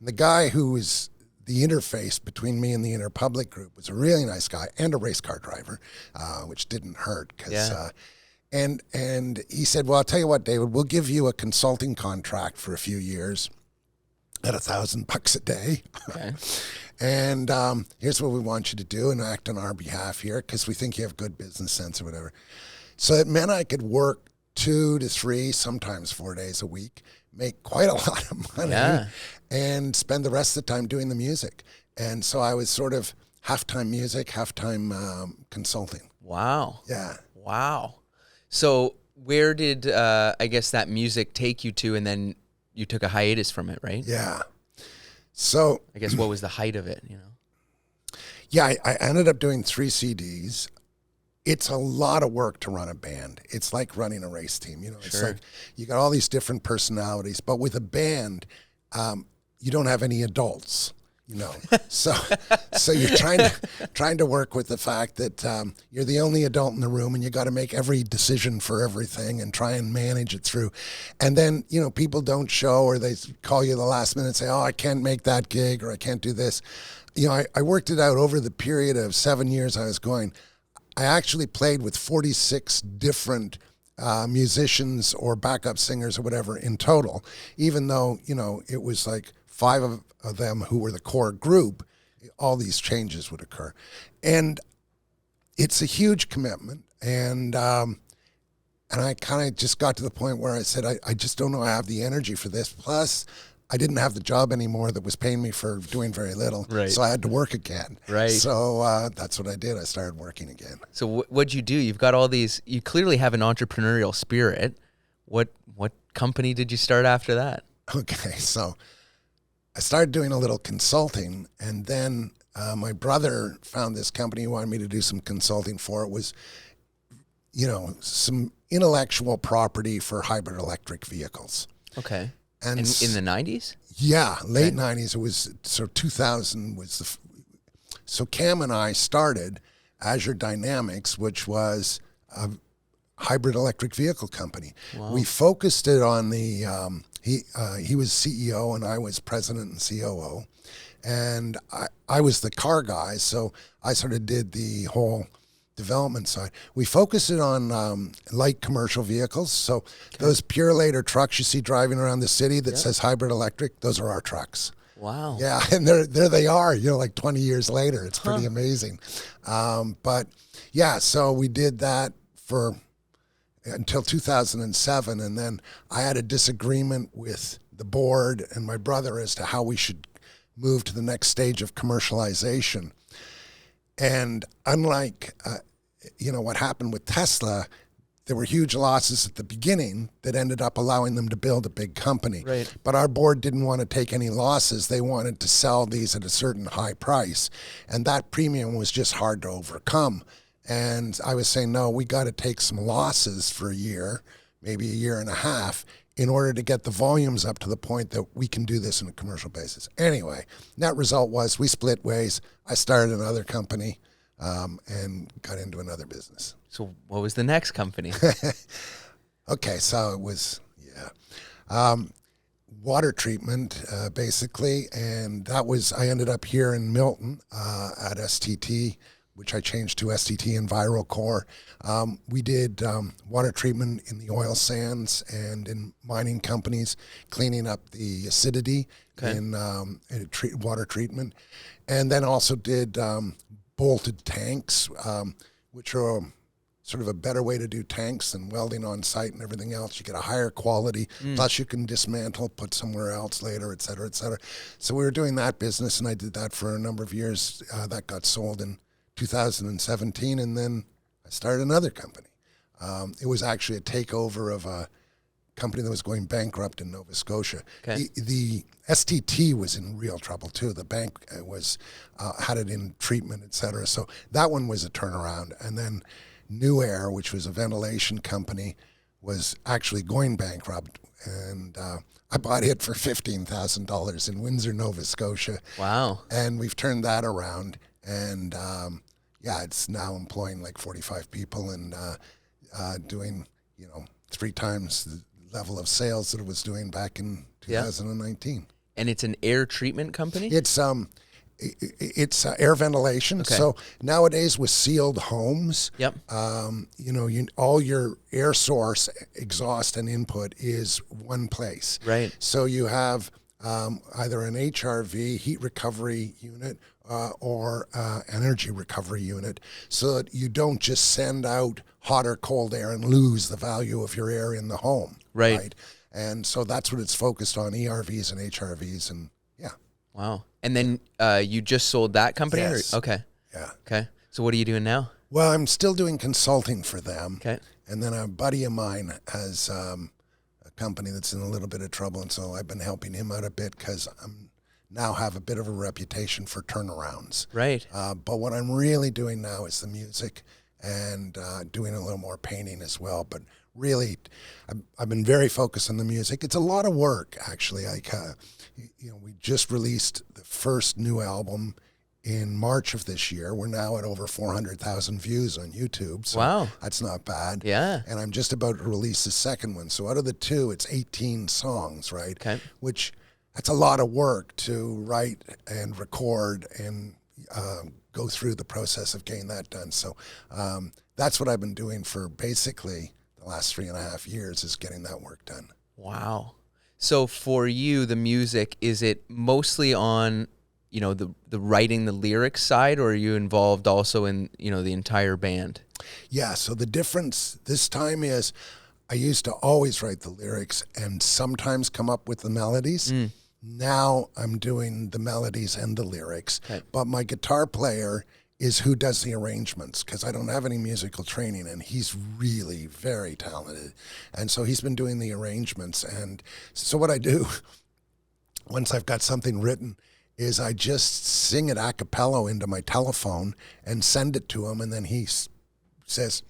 the guy who was the interface between me and the Interpublic Group was a really nice guy and a race car driver, which didn't hurt. And he said, well, I'll tell you what, David, we'll give you a consulting contract for a few years at $1,000 a day. Okay. And here's what we want you to do and act on our behalf here because we think you have good business sense or whatever. So it meant I could work 2 to 3, sometimes 4 days a week, make quite a lot of money, and spend the rest of the time doing the music. And so I was sort of half-time music, half-time consulting. Wow. Yeah. Wow. So where did, I guess, that music take you to, and then you took a hiatus from it, right? Yeah. So I guess what was the height of it, Yeah, I ended up doing 3 CDs. It's a lot of work to run a band. It's like running a race team. It's like you got all these different personalities, but with a band, you don't have any adults. So you're trying to work with the fact that you're the only adult in the room, and you got to make every decision for everything and try and manage it through. And then people don't show, or they call you the last minute and say, "Oh, I can't make that gig," or "I can't do this." I worked it out over the period of 7 years I was going. I actually played with 46 different musicians or backup singers or whatever in total, even though it was like 5 of them who were the core group. All these changes would occur, and it's a huge commitment. And I kind of just got to the point where I said, I just don't know I have the energy for this. Plus, I didn't have the job anymore that was paying me for doing very little, so I had to work again. Right. So that's what I did. I started working again. So what'd you do? You've got all these. You clearly have an entrepreneurial spirit. What company did you start after that? Okay, so I started doing a little consulting, and then my brother found this company he wanted me to do some consulting for. It was, some intellectual property for hybrid electric vehicles. Okay. And in the 90s? Yeah, late 90s. It was, so 2000 was so Cam and I started Azure Dynamics, which was a hybrid electric vehicle company. Wow. We focused it on the, he was CEO and I was president and COO. And I was the car guy, so I sort of did the whole development side. We focused it on light commercial vehicles. So those pure later trucks you see driving around the city that says hybrid electric, those are our trucks. Wow. Yeah, and there they are, like 20 years later. It's pretty amazing. But yeah, so we did that for until 2007, and then I had a disagreement with the board and my brother as to how we should move to the next stage of commercialization. And unlike, what happened with Tesla, there were huge losses at the beginning that ended up allowing them to build a big company. Right. But our board didn't want to take any losses. They wanted to sell these at a certain high price. And that premium was just hard to overcome. And I was saying, no, we got to take some losses for a year, maybe a year and a half, in order to get the volumes up to the point that we can do this on a commercial basis. Anyway, net result was we split ways. I started another company and got into another business. So what was the next company? Okay, so it was, water treatment, basically. And that was, I ended up here in Milton at STT, which I changed to STT EnviroCore. We did water treatment in the oil sands and in mining companies, cleaning up the acidity in water treatment. And then also did bolted tanks, which are sort of a better way to do tanks than welding on site and everything else. You get a higher quality, plus you can dismantle, put somewhere else later, et cetera, et cetera. So we were doing that business, and I did that for a number of years. That got sold in 2017, and then I started another company. It was actually a takeover of a company that was going bankrupt in Nova Scotia. Okay. The STT was in real trouble too. The bank was had it in treatment, et cetera. So that one was a turnaround. And then New Air, which was a ventilation company, was actually going bankrupt. And I bought it for $15,000 in Windsor, Nova Scotia. Wow. And we've turned that around. And it's now employing like 45 people and doing, 3 times the level of sales that it was doing back in 2019. And it's an air treatment company? It's air ventilation. Okay. So nowadays with sealed homes, Yep. All your air source, exhaust and input is one place. Right. So you have either an HRV, heat recovery unit, or energy recovery unit, so that you don't just send out hot or cold air and lose the value of your air in the home. Right. And so that's what it's focused on, ERVs and HRVs, and yeah. Wow. And then you just sold that company? Yes. Okay. Yeah. Okay. So what are you doing now? Well, I'm still doing consulting for them. Okay. And then a buddy of mine has a company that's in a little bit of trouble, and so I've been helping him out a bit because I'm now have a bit of a reputation for turnarounds. Right. But what I'm really doing now is the music and doing a little more painting as well. But really, I've been very focused on the music. It's a lot of work, actually. Like, we just released the first new album in March of this year. We're now at over 400,000 views on YouTube. So wow. That's not bad. Yeah. And I'm just about to release the second one. So out of the two, it's 18 songs, right? Okay. Which, that's a lot of work to write and record and go through the process of getting that done. So that's what I've been doing for basically the last 3.5 years, is getting that work done. Wow. So for you, the music, is it mostly on, the writing the lyrics side, or are you involved also in, the entire band? Yeah. So the difference this time is I used to always write the lyrics and sometimes come up with the melodies. Now I'm doing the melodies and the lyrics. Okay. But my guitar player is who does the arrangements, because I don't have any musical training, and he's really very talented. And so he's been doing the arrangements. And so what I do, once I've got something written, is I just sing it a cappella into my telephone and send it to him, and then he says,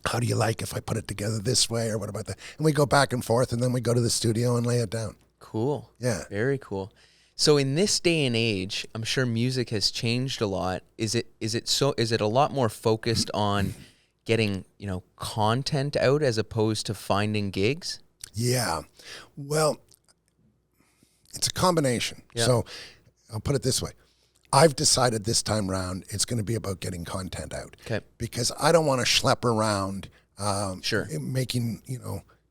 how do you like if I put it together this way, or what about that? And we go back and forth, and then we go to the studio and lay it down. Cool. Yeah. Very cool. So in this day and age, I'm sure music has changed a lot. Is it a lot more focused on getting, content out as opposed to finding gigs? Yeah. Well, it's a combination. Yeah. So I'll put it this way. I've decided this time around it's going to be about getting content out. Okay. Because I don't want to schlep around sure. making,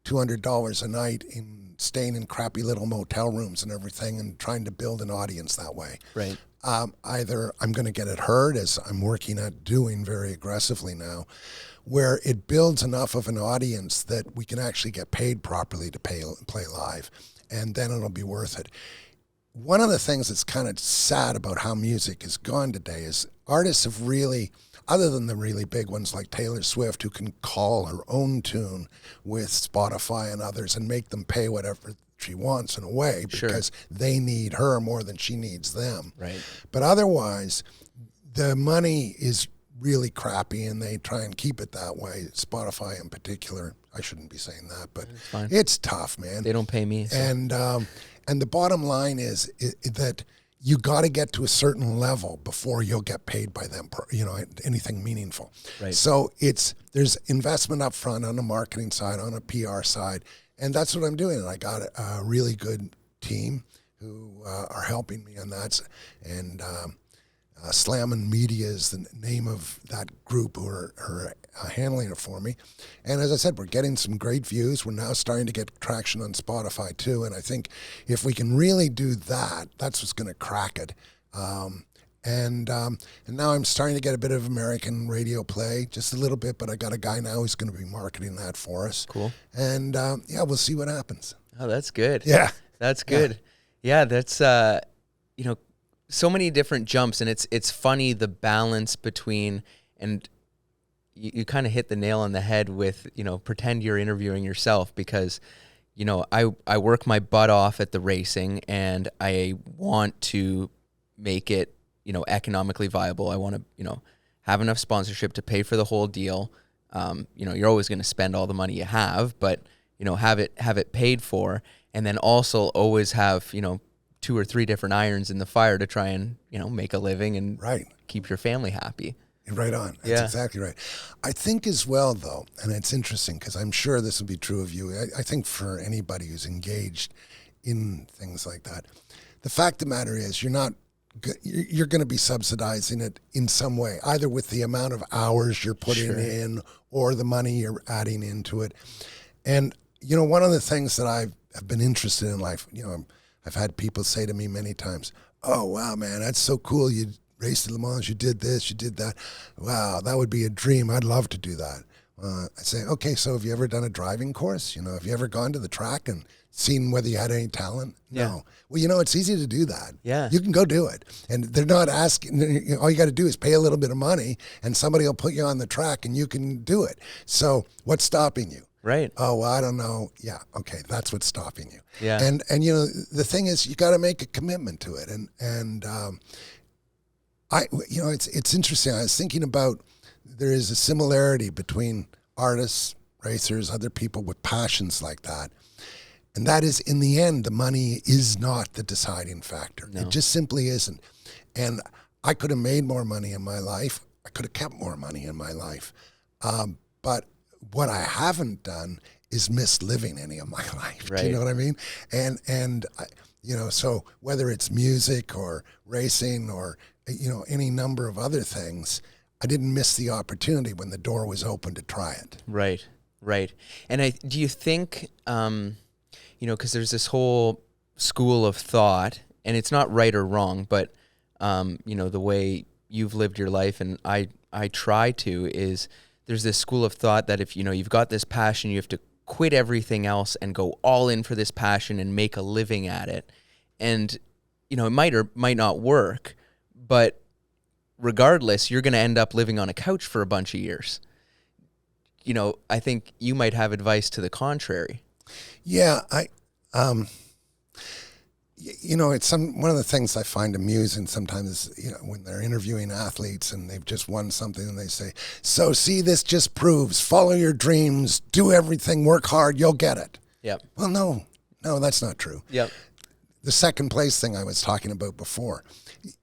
$200 a night in staying in crappy little motel rooms and everything and trying to build an audience that way. Right. Either I'm going to get it heard, as I'm working at doing very aggressively now, where it builds enough of an audience that we can actually get paid properly to play live, and then it'll be worth it. One of the things that's kind of sad about how music has gone today is artists have really, other than the really big ones like Taylor Swift, who can call her own tune with Spotify and others and make them pay whatever she wants in a way, because they need her more than she needs them. Right. But otherwise, the money is really crappy, and they try and keep it that way. Spotify in particular, I shouldn't be saying that, but it's tough, man. They don't pay me. So. And the bottom line is that you got to get to a certain level before you'll get paid by them, anything meaningful. Right. So there's investment up front on the marketing side, on a PR side, and that's what I'm doing. And I got a really good team who are helping me on that. And Slammin' Media is the name of that group who are handling it for me. And as I said, we're getting some great views. We're now starting to get traction on Spotify too. And I think if we can really do that, that's what's going to crack it. And now I'm starting to get a bit of American radio play, just a little bit, but I got a guy now who's going to be marketing that for us. Cool. And yeah, we'll see what happens. Oh, that's good. Yeah. That's good. Yeah, that's you know, so many different jumps, and it's funny the balance between, and you kind of hit the nail on the head with, you know, pretend you're interviewing yourself, because, you know, I work my butt off at the racing, and I want to make it, you know, economically viable. I want to, you know, have enough sponsorship to pay for the whole deal. You know, you're always going to spend all the money you have, but, you know, have it paid for, and then also always have, you know, 2 or 3 different irons in the fire to try and, you know, make a living and keep your family happy. You're right on. That's exactly right. I think as well, though, and it's interesting because I'm sure this will be true of you. I think for anybody who's engaged in things like that, the fact of the matter is you're going to be subsidizing it in some way, either with the amount of hours you're putting in or the money you're adding into it. And, you know, one of the things that I've been interested in life, you know, I've had people say to me many times, "Oh, wow, man, that's so cool. You raced at LeMans, you did this, you did that. Wow, that would be a dream. I'd love to do that." I say, okay, so have you ever done a driving course? You know, have you ever gone to the track and seen whether you had any talent? Yeah. No. Well, you know, it's easy to do that. Yeah. You can go do it. And they're not asking, you know, all you got to do is pay a little bit of money and somebody will put you on the track and you can do it. So what's stopping you? Right. Oh, well, I don't know. Yeah. Okay. That's what's stopping you. Yeah. And you know, the thing is you got to make a commitment to it. And you know, it's interesting. I was thinking about, there is a similarity between artists, racers, other people with passions like that. And that is, in the end, the money is not the deciding factor. No. It just simply isn't. And I could have made more money in my life. I could have kept more money in my life. But what I haven't done is miss living any of my life. Right. Do you know what I mean? And you know, so whether it's music or racing or, you know, any number of other things, I didn't miss the opportunity when the door was open to try it. Right, right. And do you think, you know, because there's this whole school of thought, and it's not right or wrong, but, you know, the way you've lived your life, and I try to, is there's this school of thought that if, you know, you've got this passion, you have to quit everything else and go all in for this passion and make a living at it. And, you know, it might or might not work, but regardless, you're going to end up living on a couch for a bunch of years. You know, I think you might have advice to the contrary. Yeah, you know, it's one of the things I find amusing sometimes is, you know, when they're interviewing athletes and they've just won something and they say, "So see, this just proves, follow your dreams, do everything, work hard, you'll get it." Yep. Well, no, that's not true. Yep. The second place thing I was talking about before,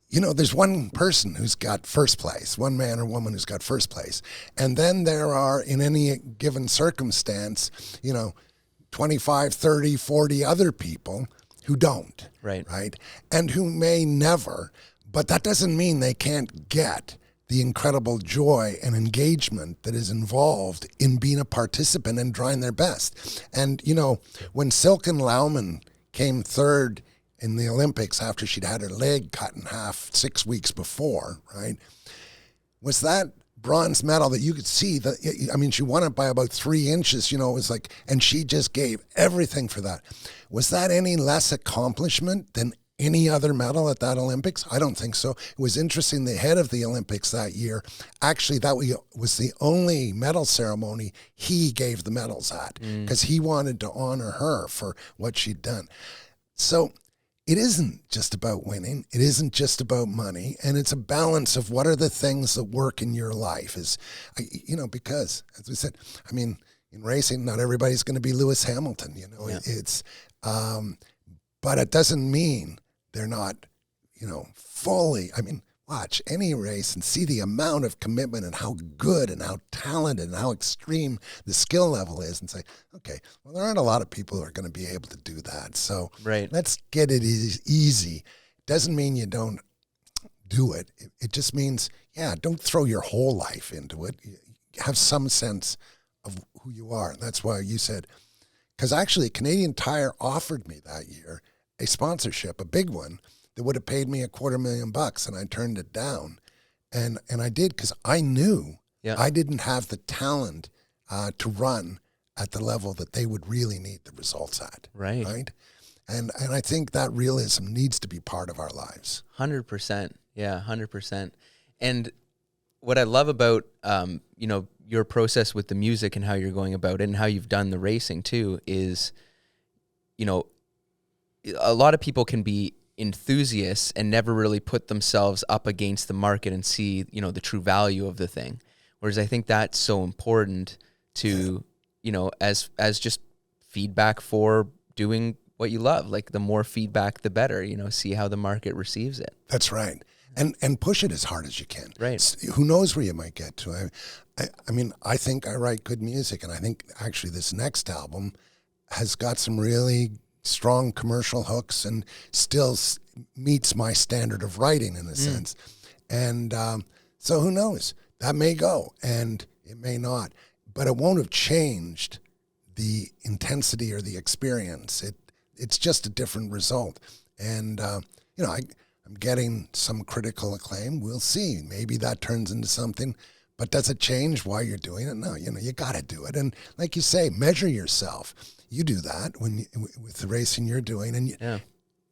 you know, there's one person who's got first place, one man or woman who's got first place. And then there are, in any given circumstance, you know, 25, 30, 40 other people who don't. Right. And who may never, but that doesn't mean they can't get the incredible joy and engagement that is involved in being a participant and trying their best. And, you know, when Silken Laumann came third in the Olympics after she'd had her leg cut in half 6 weeks before, right, was that bronze medal that you could see that, I mean, she won it by about 3 inches, you know, it was like, and she just gave everything for that. Was that any less accomplishment than any other medal at that Olympics? I don't think so. It was interesting, the head of the Olympics that year, actually that was the only medal ceremony he gave the medals at, because he wanted to honor her for what she'd done. So it isn't just about winning. It isn't just about money. And it's a balance of what are the things that work in your life is, you know, because as we said, I mean, in racing, not everybody's going to be Lewis Hamilton, you know, it's, but it doesn't mean they're not, you know, fully, I mean, watch any race and see the amount of commitment and how good and how talented and how extreme the skill level is and say, okay, well, there aren't a lot of people who are going to be able to do that. So let's get it easy. Doesn't mean you don't do it. It just means, don't throw your whole life into it. Have some sense of who you are. That's why you said, because actually Canadian Tire offered me that year a sponsorship, a big one, that would have paid me $250,000, and I turned it down. And I did because I knew I didn't have the talent to run at the level that they would really need the results at. Right. And I think that realism needs to be part of our lives. 100%. Yeah, 100%. And what I love about, your process with the music and how you're going about it and how you've done the racing too is, a lot of people can be enthusiasts and never really put themselves up against the market and see, the true value of the thing. Whereas I think that's so important to, as just feedback for doing what you love. Like the more feedback, the better, see how the market receives it. That's right. And push it as hard as you can. Right. Who knows where you might get to. I mean, I think I write good music, and I think actually this next album has got some really strong commercial hooks and still meets my standard of writing in a sense. And so who knows? That may go, and it may not. But it won't have changed the intensity or the experience. It's just a different result. And, I'm getting some critical acclaim. We'll see. Maybe that turns into something. But does it change why you're doing it? No, you got to do it. And like you say, measure yourself. You do that with the racing you're doing, and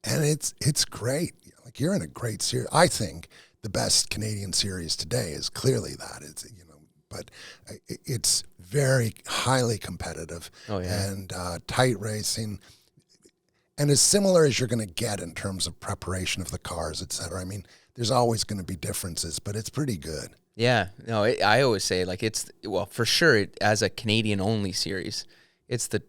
it's great. Like you're in a great series. I think the best Canadian series today is clearly that. It's but it's very highly competitive and tight racing. And as similar as you're going to get in terms of preparation of the cars, et cetera. I mean, there's always going to be differences, but it's pretty good. Yeah. No, I always say for sure, as a Canadian-only series, it's the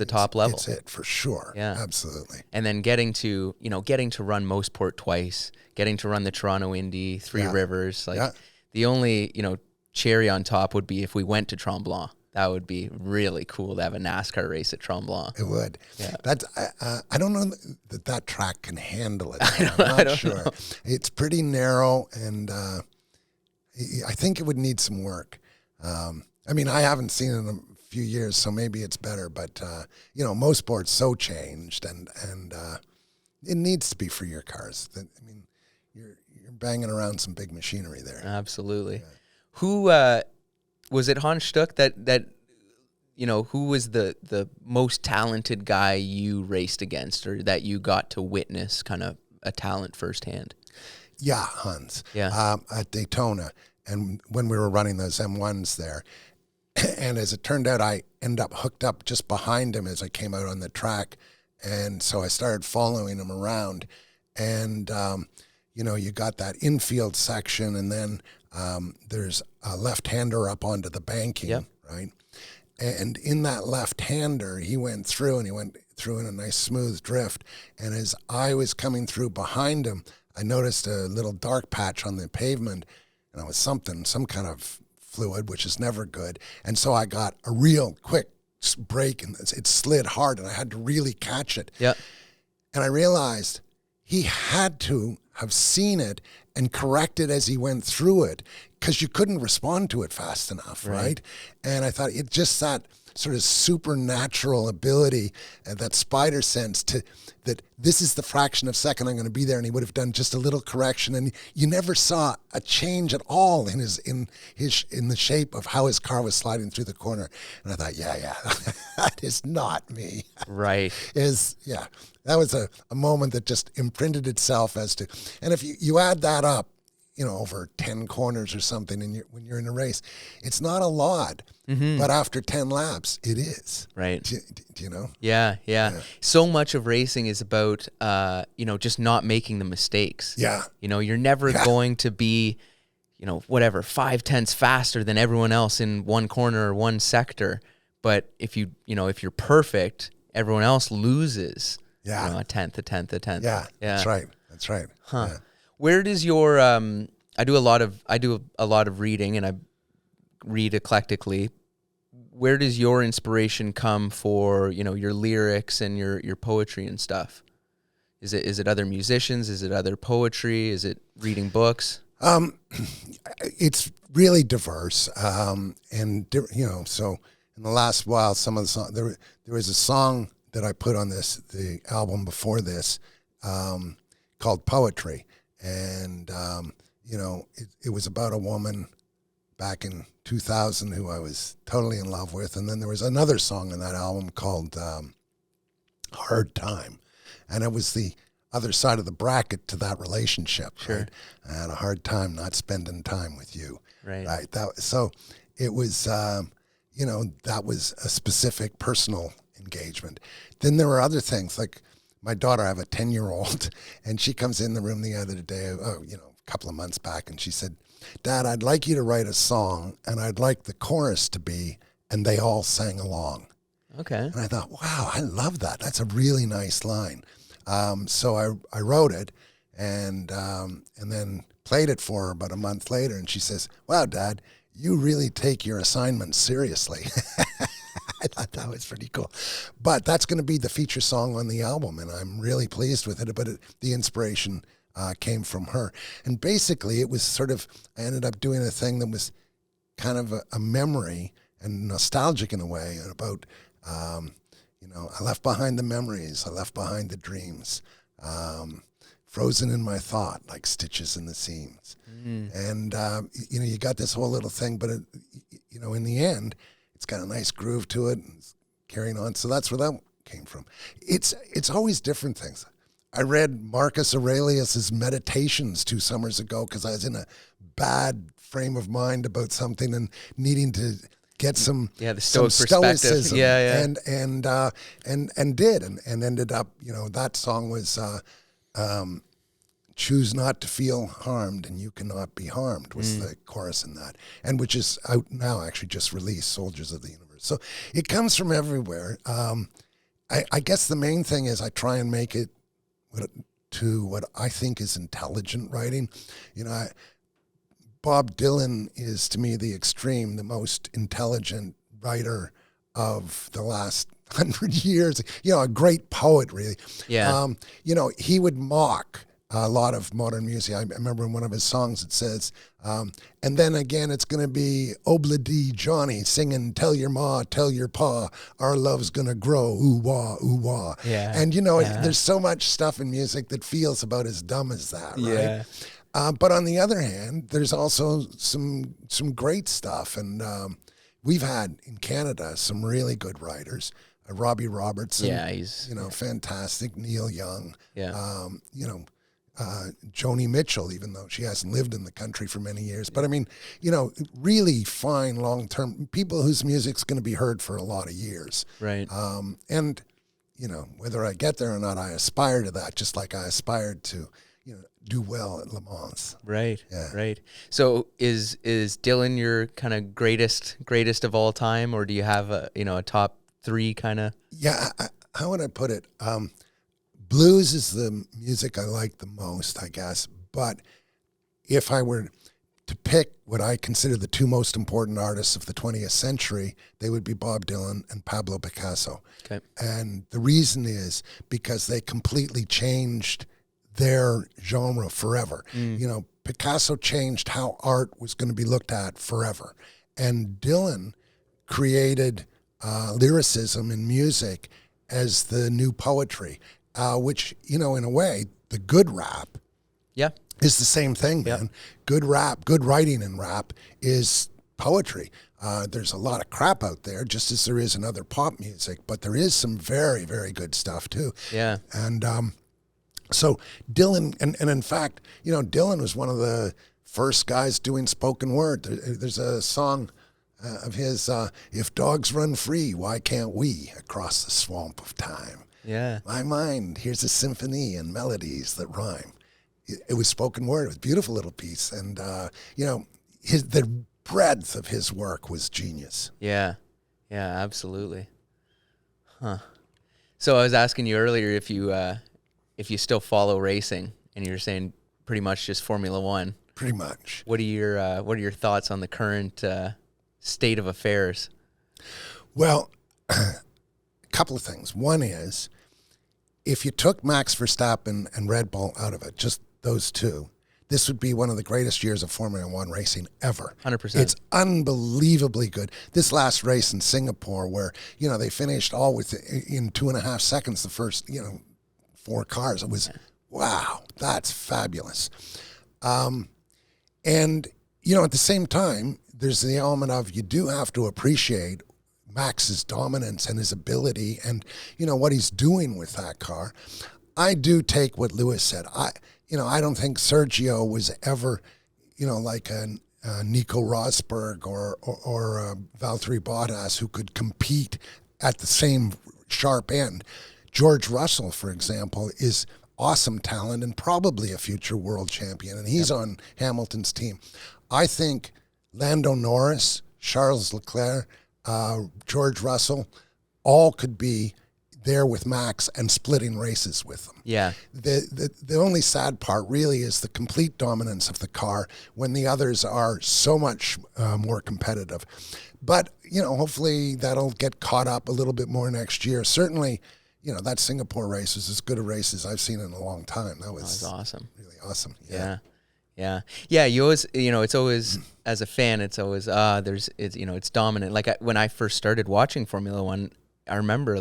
top level. It's it, for sure. Yeah. Absolutely. And then getting to run Mostport twice, getting to run the Toronto Indy, Three Rivers. The only, cherry on top would be if we went to Tremblant. That would be really cool to have a NASCAR race at Tremblant. It would. Yeah. That's I don't know that track can handle it. I'm not sure. Know. It's pretty narrow, and I think it would need some work. I mean, I haven't seen it in a few years, so maybe it's better. But most sports so changed, and it needs to be for your cars. I mean, you're banging around some big machinery there. Absolutely. Yeah. Who was it? Hans Stuck that who was the most talented guy you raced against, or that you got to witness kind of a talent firsthand? Yeah, Hans. Yeah. At Daytona, and when we were running those M1s there, and as it turned out, I ended up hooked up just behind him as I came out on the track, and so I started following him around, and you got that infield section, and then there's a left-hander up onto the banking, right? And in that left-hander, he went through in a nice smooth drift. And as I was coming through behind him, I noticed a little dark patch on the pavement, and it was some kind of fluid, which is never good. And so I got a real quick break, and it slid hard, and I had to really catch it. Yeah. And I realized he had to have seen it and corrected as he went through it, because you couldn't respond to it fast enough, right? And I thought it just that sort of supernatural ability, that spider sense that this is the fraction of a second I'm going to be there, and he would have done just a little correction, and you never saw a change at all in the shape of how his car was sliding through the corner. And I thought, that is not me. Right. That was a moment that just imprinted itself as to, and if you add that up, over 10 corners or something, and when you're in a race, it's not a lot, but after 10 laps, it is. Right. Do you know? Yeah. So much of racing is about, just not making the mistakes. Yeah. You're never going to be, 5/10 faster than everyone else in one corner or one sector. But if you're perfect, everyone else loses. Yeah. A tenth. Yeah. That's right. Huh. Yeah. Where does your I do a lot of reading, and I read eclectically. Where does your inspiration come for, your lyrics and your poetry and stuff? Is it other musicians? Is it other poetry? Is it reading books? It's really diverse. So in the last while, some of the songs, there was a song that I put on the album before this, called Poetry. And, it was about a woman back in 2000 who I was totally in love with. And then there was another song on that album called Hard Time. And it was the other side of the bracket to that relationship. Sure. Right? I had a hard time not spending time with you. Right. So it was, that was a specific personal engagement. Then there were other things like my daughter, I have a 10-year-old, and she comes in the room the other day, a couple of months back, and she said, Dad, I'd like you to write a song, and I'd like the chorus to be, and they all sang along. Okay. And I thought, wow, I love that. That's a really nice line. So I wrote it, and then played it for her about a month later, and she says, wow, Dad, you really take your assignments seriously. I thought that was pretty cool. But that's going to be the feature song on the album, and I'm really pleased with it. But the inspiration came from her. And basically, it was sort of, I ended up doing a thing that was kind of a memory and nostalgic in a way about, I left behind the memories, I left behind the dreams, frozen in my thought like stitches in the seams. And, you got this whole little thing, but, in the end, it's got a nice groove to it and it's carrying on. So that's where that came from. It's always different things. I read Marcus Aurelius's Meditations 2 summers ago because I was in a bad frame of mind about something and needing to get some the some Stoic stoicism. Yeah. And did and ended up, that song was choose not to feel harmed and you cannot be harmed was the chorus in that, and which is out now, actually just released, Soldiers of the Universe. So it comes from everywhere. I guess the main thing is I try and make it to what I think is intelligent writing. Bob Dylan is to me the most intelligent writer of the last 100 years, a great poet really. Yeah. He would mock a lot of modern music. I remember in one of his songs it says, and then again it's going to be Obladi Johnny singing, tell your ma, tell your pa, our love's going to grow, ooh-wah, ooh-wah. Yeah. And, there's so much stuff in music that feels about as dumb as that, right? Yeah. But on the other hand, there's also some great stuff. And we've had in Canada some really good writers. Robbie Robertson, he's fantastic. Neil Young, yeah. Joni Mitchell, even though she hasn't lived in the country for many years. But I mean, really fine long-term people whose music's going to be heard for a lot of years. Right. And, whether I get there or not, I aspire to that, just like I aspired to, do well at LeMans. Right. Yeah. Right. So is Dylan your kind of greatest of all time, or do you have a top 3 kind of? Yeah. How would I put it? Blues is the music I like the most, I guess. But if I were to pick what I consider the 2 most important artists of the 20th century, they would be Bob Dylan and Pablo Picasso. Okay. And the reason is because they completely changed their genre forever. Picasso changed how art was going to be looked at forever. And Dylan created lyricism in music as the new poetry. Which, in a way, the good rap is the same thing, man. Yep. Good rap, good writing in rap is poetry. There's a lot of crap out there, just as there is in other pop music, but there is some very, very good stuff, too. Yeah. And so Dylan, and in fact, Dylan was one of the first guys doing spoken word. There's a song of his, if dogs run free, why can't we across the swamp of time? Yeah. My mind hears a symphony and melodies that rhyme. It was spoken word. It was a beautiful little piece. And, the breadth of his work was genius. Yeah. Yeah, absolutely. Huh. So I was asking you earlier if you still follow racing, and you're saying pretty much just Formula One. Pretty much. What are your thoughts on the current state of affairs? Well, a couple of things. One is, if you took Max Verstappen and Red Bull out of it, just those two, this would be one of the greatest years of Formula One racing ever. 100%. It's unbelievably good. This last race in Singapore, where they finished all in 2.5 seconds, the first 4 cars. It was wow, that's fabulous. And, at the same time, there's the element of you do have to appreciate Max's dominance and his ability and, what he's doing with that car. I do take what Lewis said. I don't think Sergio was ever, like a Nico Rosberg or Valtteri Bottas who could compete at the same sharp end. George Russell, for example, is awesome talent and probably a future world champion, and he's on Hamilton's team. I think Lando Norris, Charles Leclerc, George Russell, all could be there with Max and splitting races with them. Yeah. The only sad part really is the complete dominance of the car when the others are so much more competitive. But, hopefully that'll get caught up a little bit more next year. Certainly, that Singapore race was as good a race as I've seen in a long time. That was awesome. Really awesome. Yeah. You always, it's always, as a fan, it's always, it's dominant. Like when I first started watching Formula One, I remember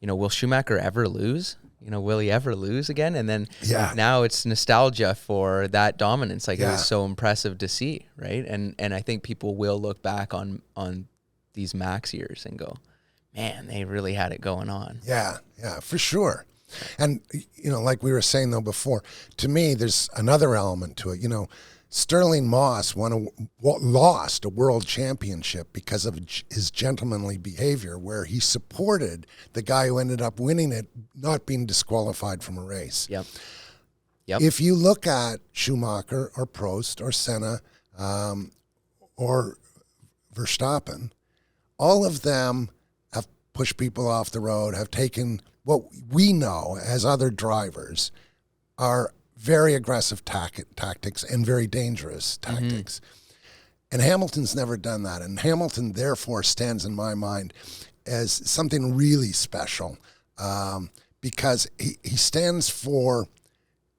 will Schumacher ever lose? Will he ever lose again? And then now it's nostalgia for that dominance. It was so impressive to see, right? And I think people will look back on these Max years and go, man, they really had it going on. Yeah, for sure. And, like we were saying, though, before, to me, there's another element to it. Sterling Moss lost a world championship because of his gentlemanly behavior, where he supported the guy who ended up winning it not being disqualified from a race. Yep. If you look at Schumacher or Prost or Senna or Verstappen, all of them have pushed people off the road, have taken what we know as other drivers are very aggressive tactics and very dangerous tactics. And Hamilton's never done that. And Hamilton, therefore, stands in my mind as something really special because he stands for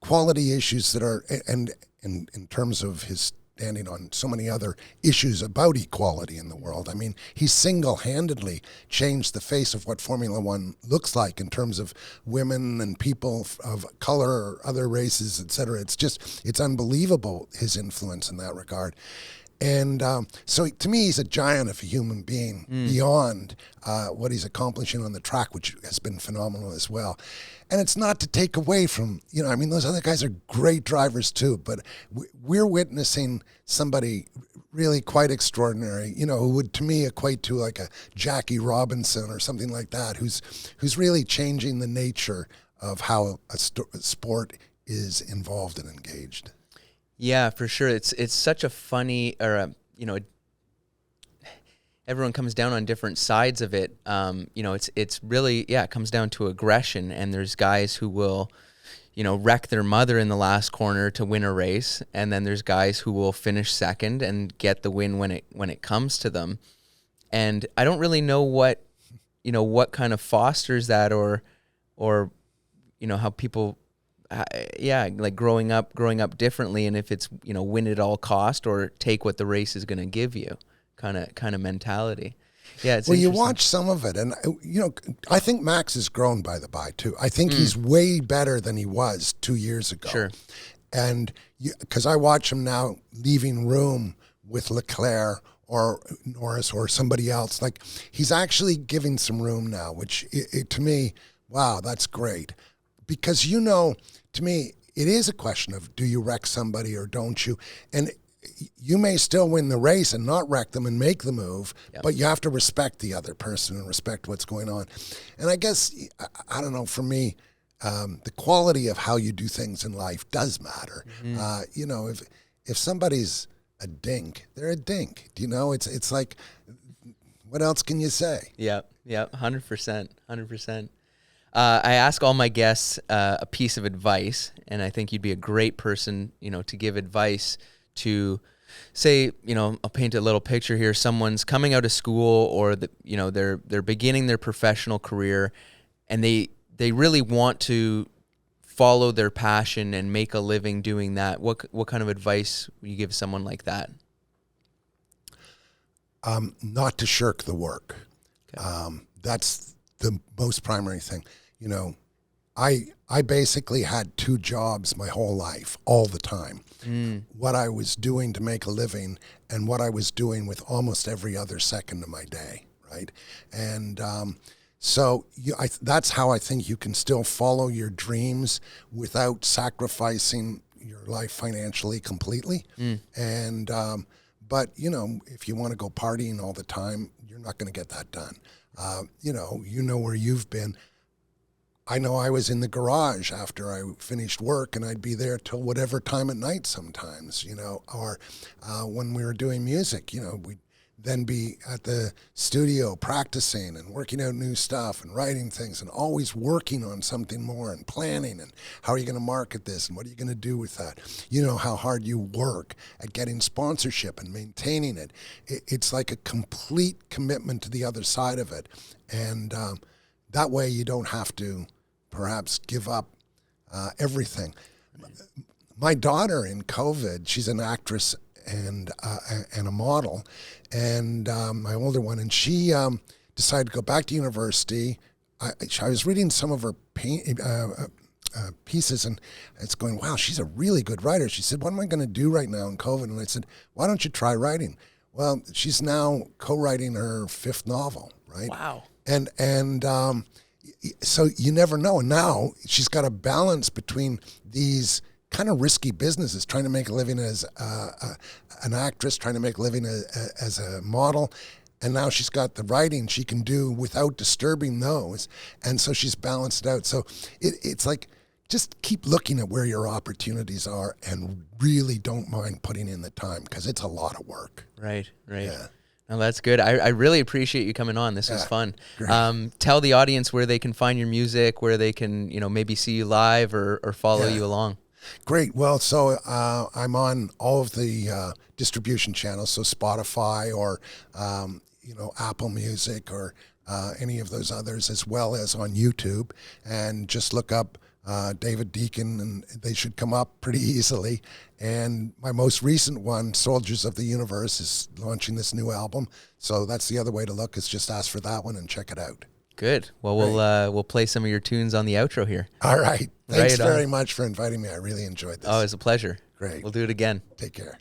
quality issues that are, and in terms of his standing on so many other issues about equality in the world. I mean, he single-handedly changed the face of what Formula One looks like in terms of women and people of color or other races, et cetera. It's unbelievable, his influence in that regard. And so to me, he's a giant of a human being beyond what he's accomplishing on the track, which has been phenomenal as well. And it's not to take away from, those other guys are great drivers too, but we're witnessing somebody really quite extraordinary, who would, to me, equate to like a Jackie Robinson or something like that, who's really changing the nature of how a sport is involved and engaged. Yeah, for sure. It's such a funny, everyone comes down on different sides of it. It's really, it comes down to aggression, and there's guys who will, wreck their mother in the last corner to win a race, and then there's guys who will finish second and get the win when it comes to them. And I don't really know what kind of fosters that or how people growing up differently, and if it's win at all cost or take what the race is going to give you kind of mentality. Yeah, it's you watch some of it, and I think Max has grown, by the by, too. I think he's way better than he was 2 years ago. Sure. And because I watch him now leaving room with Leclerc or Norris or somebody else, he's actually giving some room now, which to me, wow, that's great. Because, to me, it is a question of, do you wreck somebody or don't you? And you may still win the race and not wreck them and make the move, but you have to respect the other person and respect what's going on. And I guess, I don't know, for me, the quality of how you do things in life does matter. If somebody's a dink, they're a dink. It's like, what else can you say? Yeah, 100%. I ask all my guests a piece of advice, and I think you'd be a great person, to give advice to, say, I'll paint a little picture here. Someone's coming out of school, or they're beginning their professional career, and they really want to follow their passion and make a living doing that. What kind of advice would you give someone like that? Not to shirk the work. Okay. That's the most primary thing. I basically had two jobs my whole life, all the time. What I was doing to make a living and what I was doing with almost every other second of my day, right? And so that's how I think you can still follow your dreams without sacrificing your life financially completely. And but if you want to go partying all the time, you're not going to get that done. You know where you've been. I know I was in the garage after I finished work, and I'd be there till whatever time at night sometimes, or when we were doing music, we'd then be at the studio practicing and working out new stuff and writing things and always working on something more and planning and how are you going to market this and what are you going to do with that? You know how hard you work at getting sponsorship and maintaining it. It's like a complete commitment to the other side of it. And that way you don't have to perhaps give up everything. My daughter in COVID, she's an actress and a model, and my older one, and she decided to go back to university. I was reading some of her pieces, and it's going, wow, she's a really good writer. She said, what am I going to do right now in COVID? And I said, why don't you try writing? Well, she's now co-writing her 5th novel, right? Wow. And so you never know. And now she's got a balance between these kind of risky businesses, trying to make a living as an actress, trying to make a living as a model. And now she's got the writing she can do without disturbing those. And so she's balanced it out. So it's like, just keep looking at where your opportunities are and really don't mind putting in the time because it's a lot of work. Right. Yeah. No, that's good. I really appreciate you coming on. This was fun. Great. Tell the audience where they can find your music, where they can, maybe see you live or follow you along. Great. Well, so I'm on all of the distribution channels, so Spotify or, Apple Music or any of those others, as well as on YouTube. And just look up David Deacon, and they should come up pretty easily. And my most recent one, Soldiers of the Universe, is launching this new album. So that's the other way to look, is just ask for that one and check it out. Good. Well, we'll play some of your tunes on the outro here. All right. Thanks very much for inviting me. I really enjoyed this. Oh, it's a pleasure. Great. We'll do it again. Take care.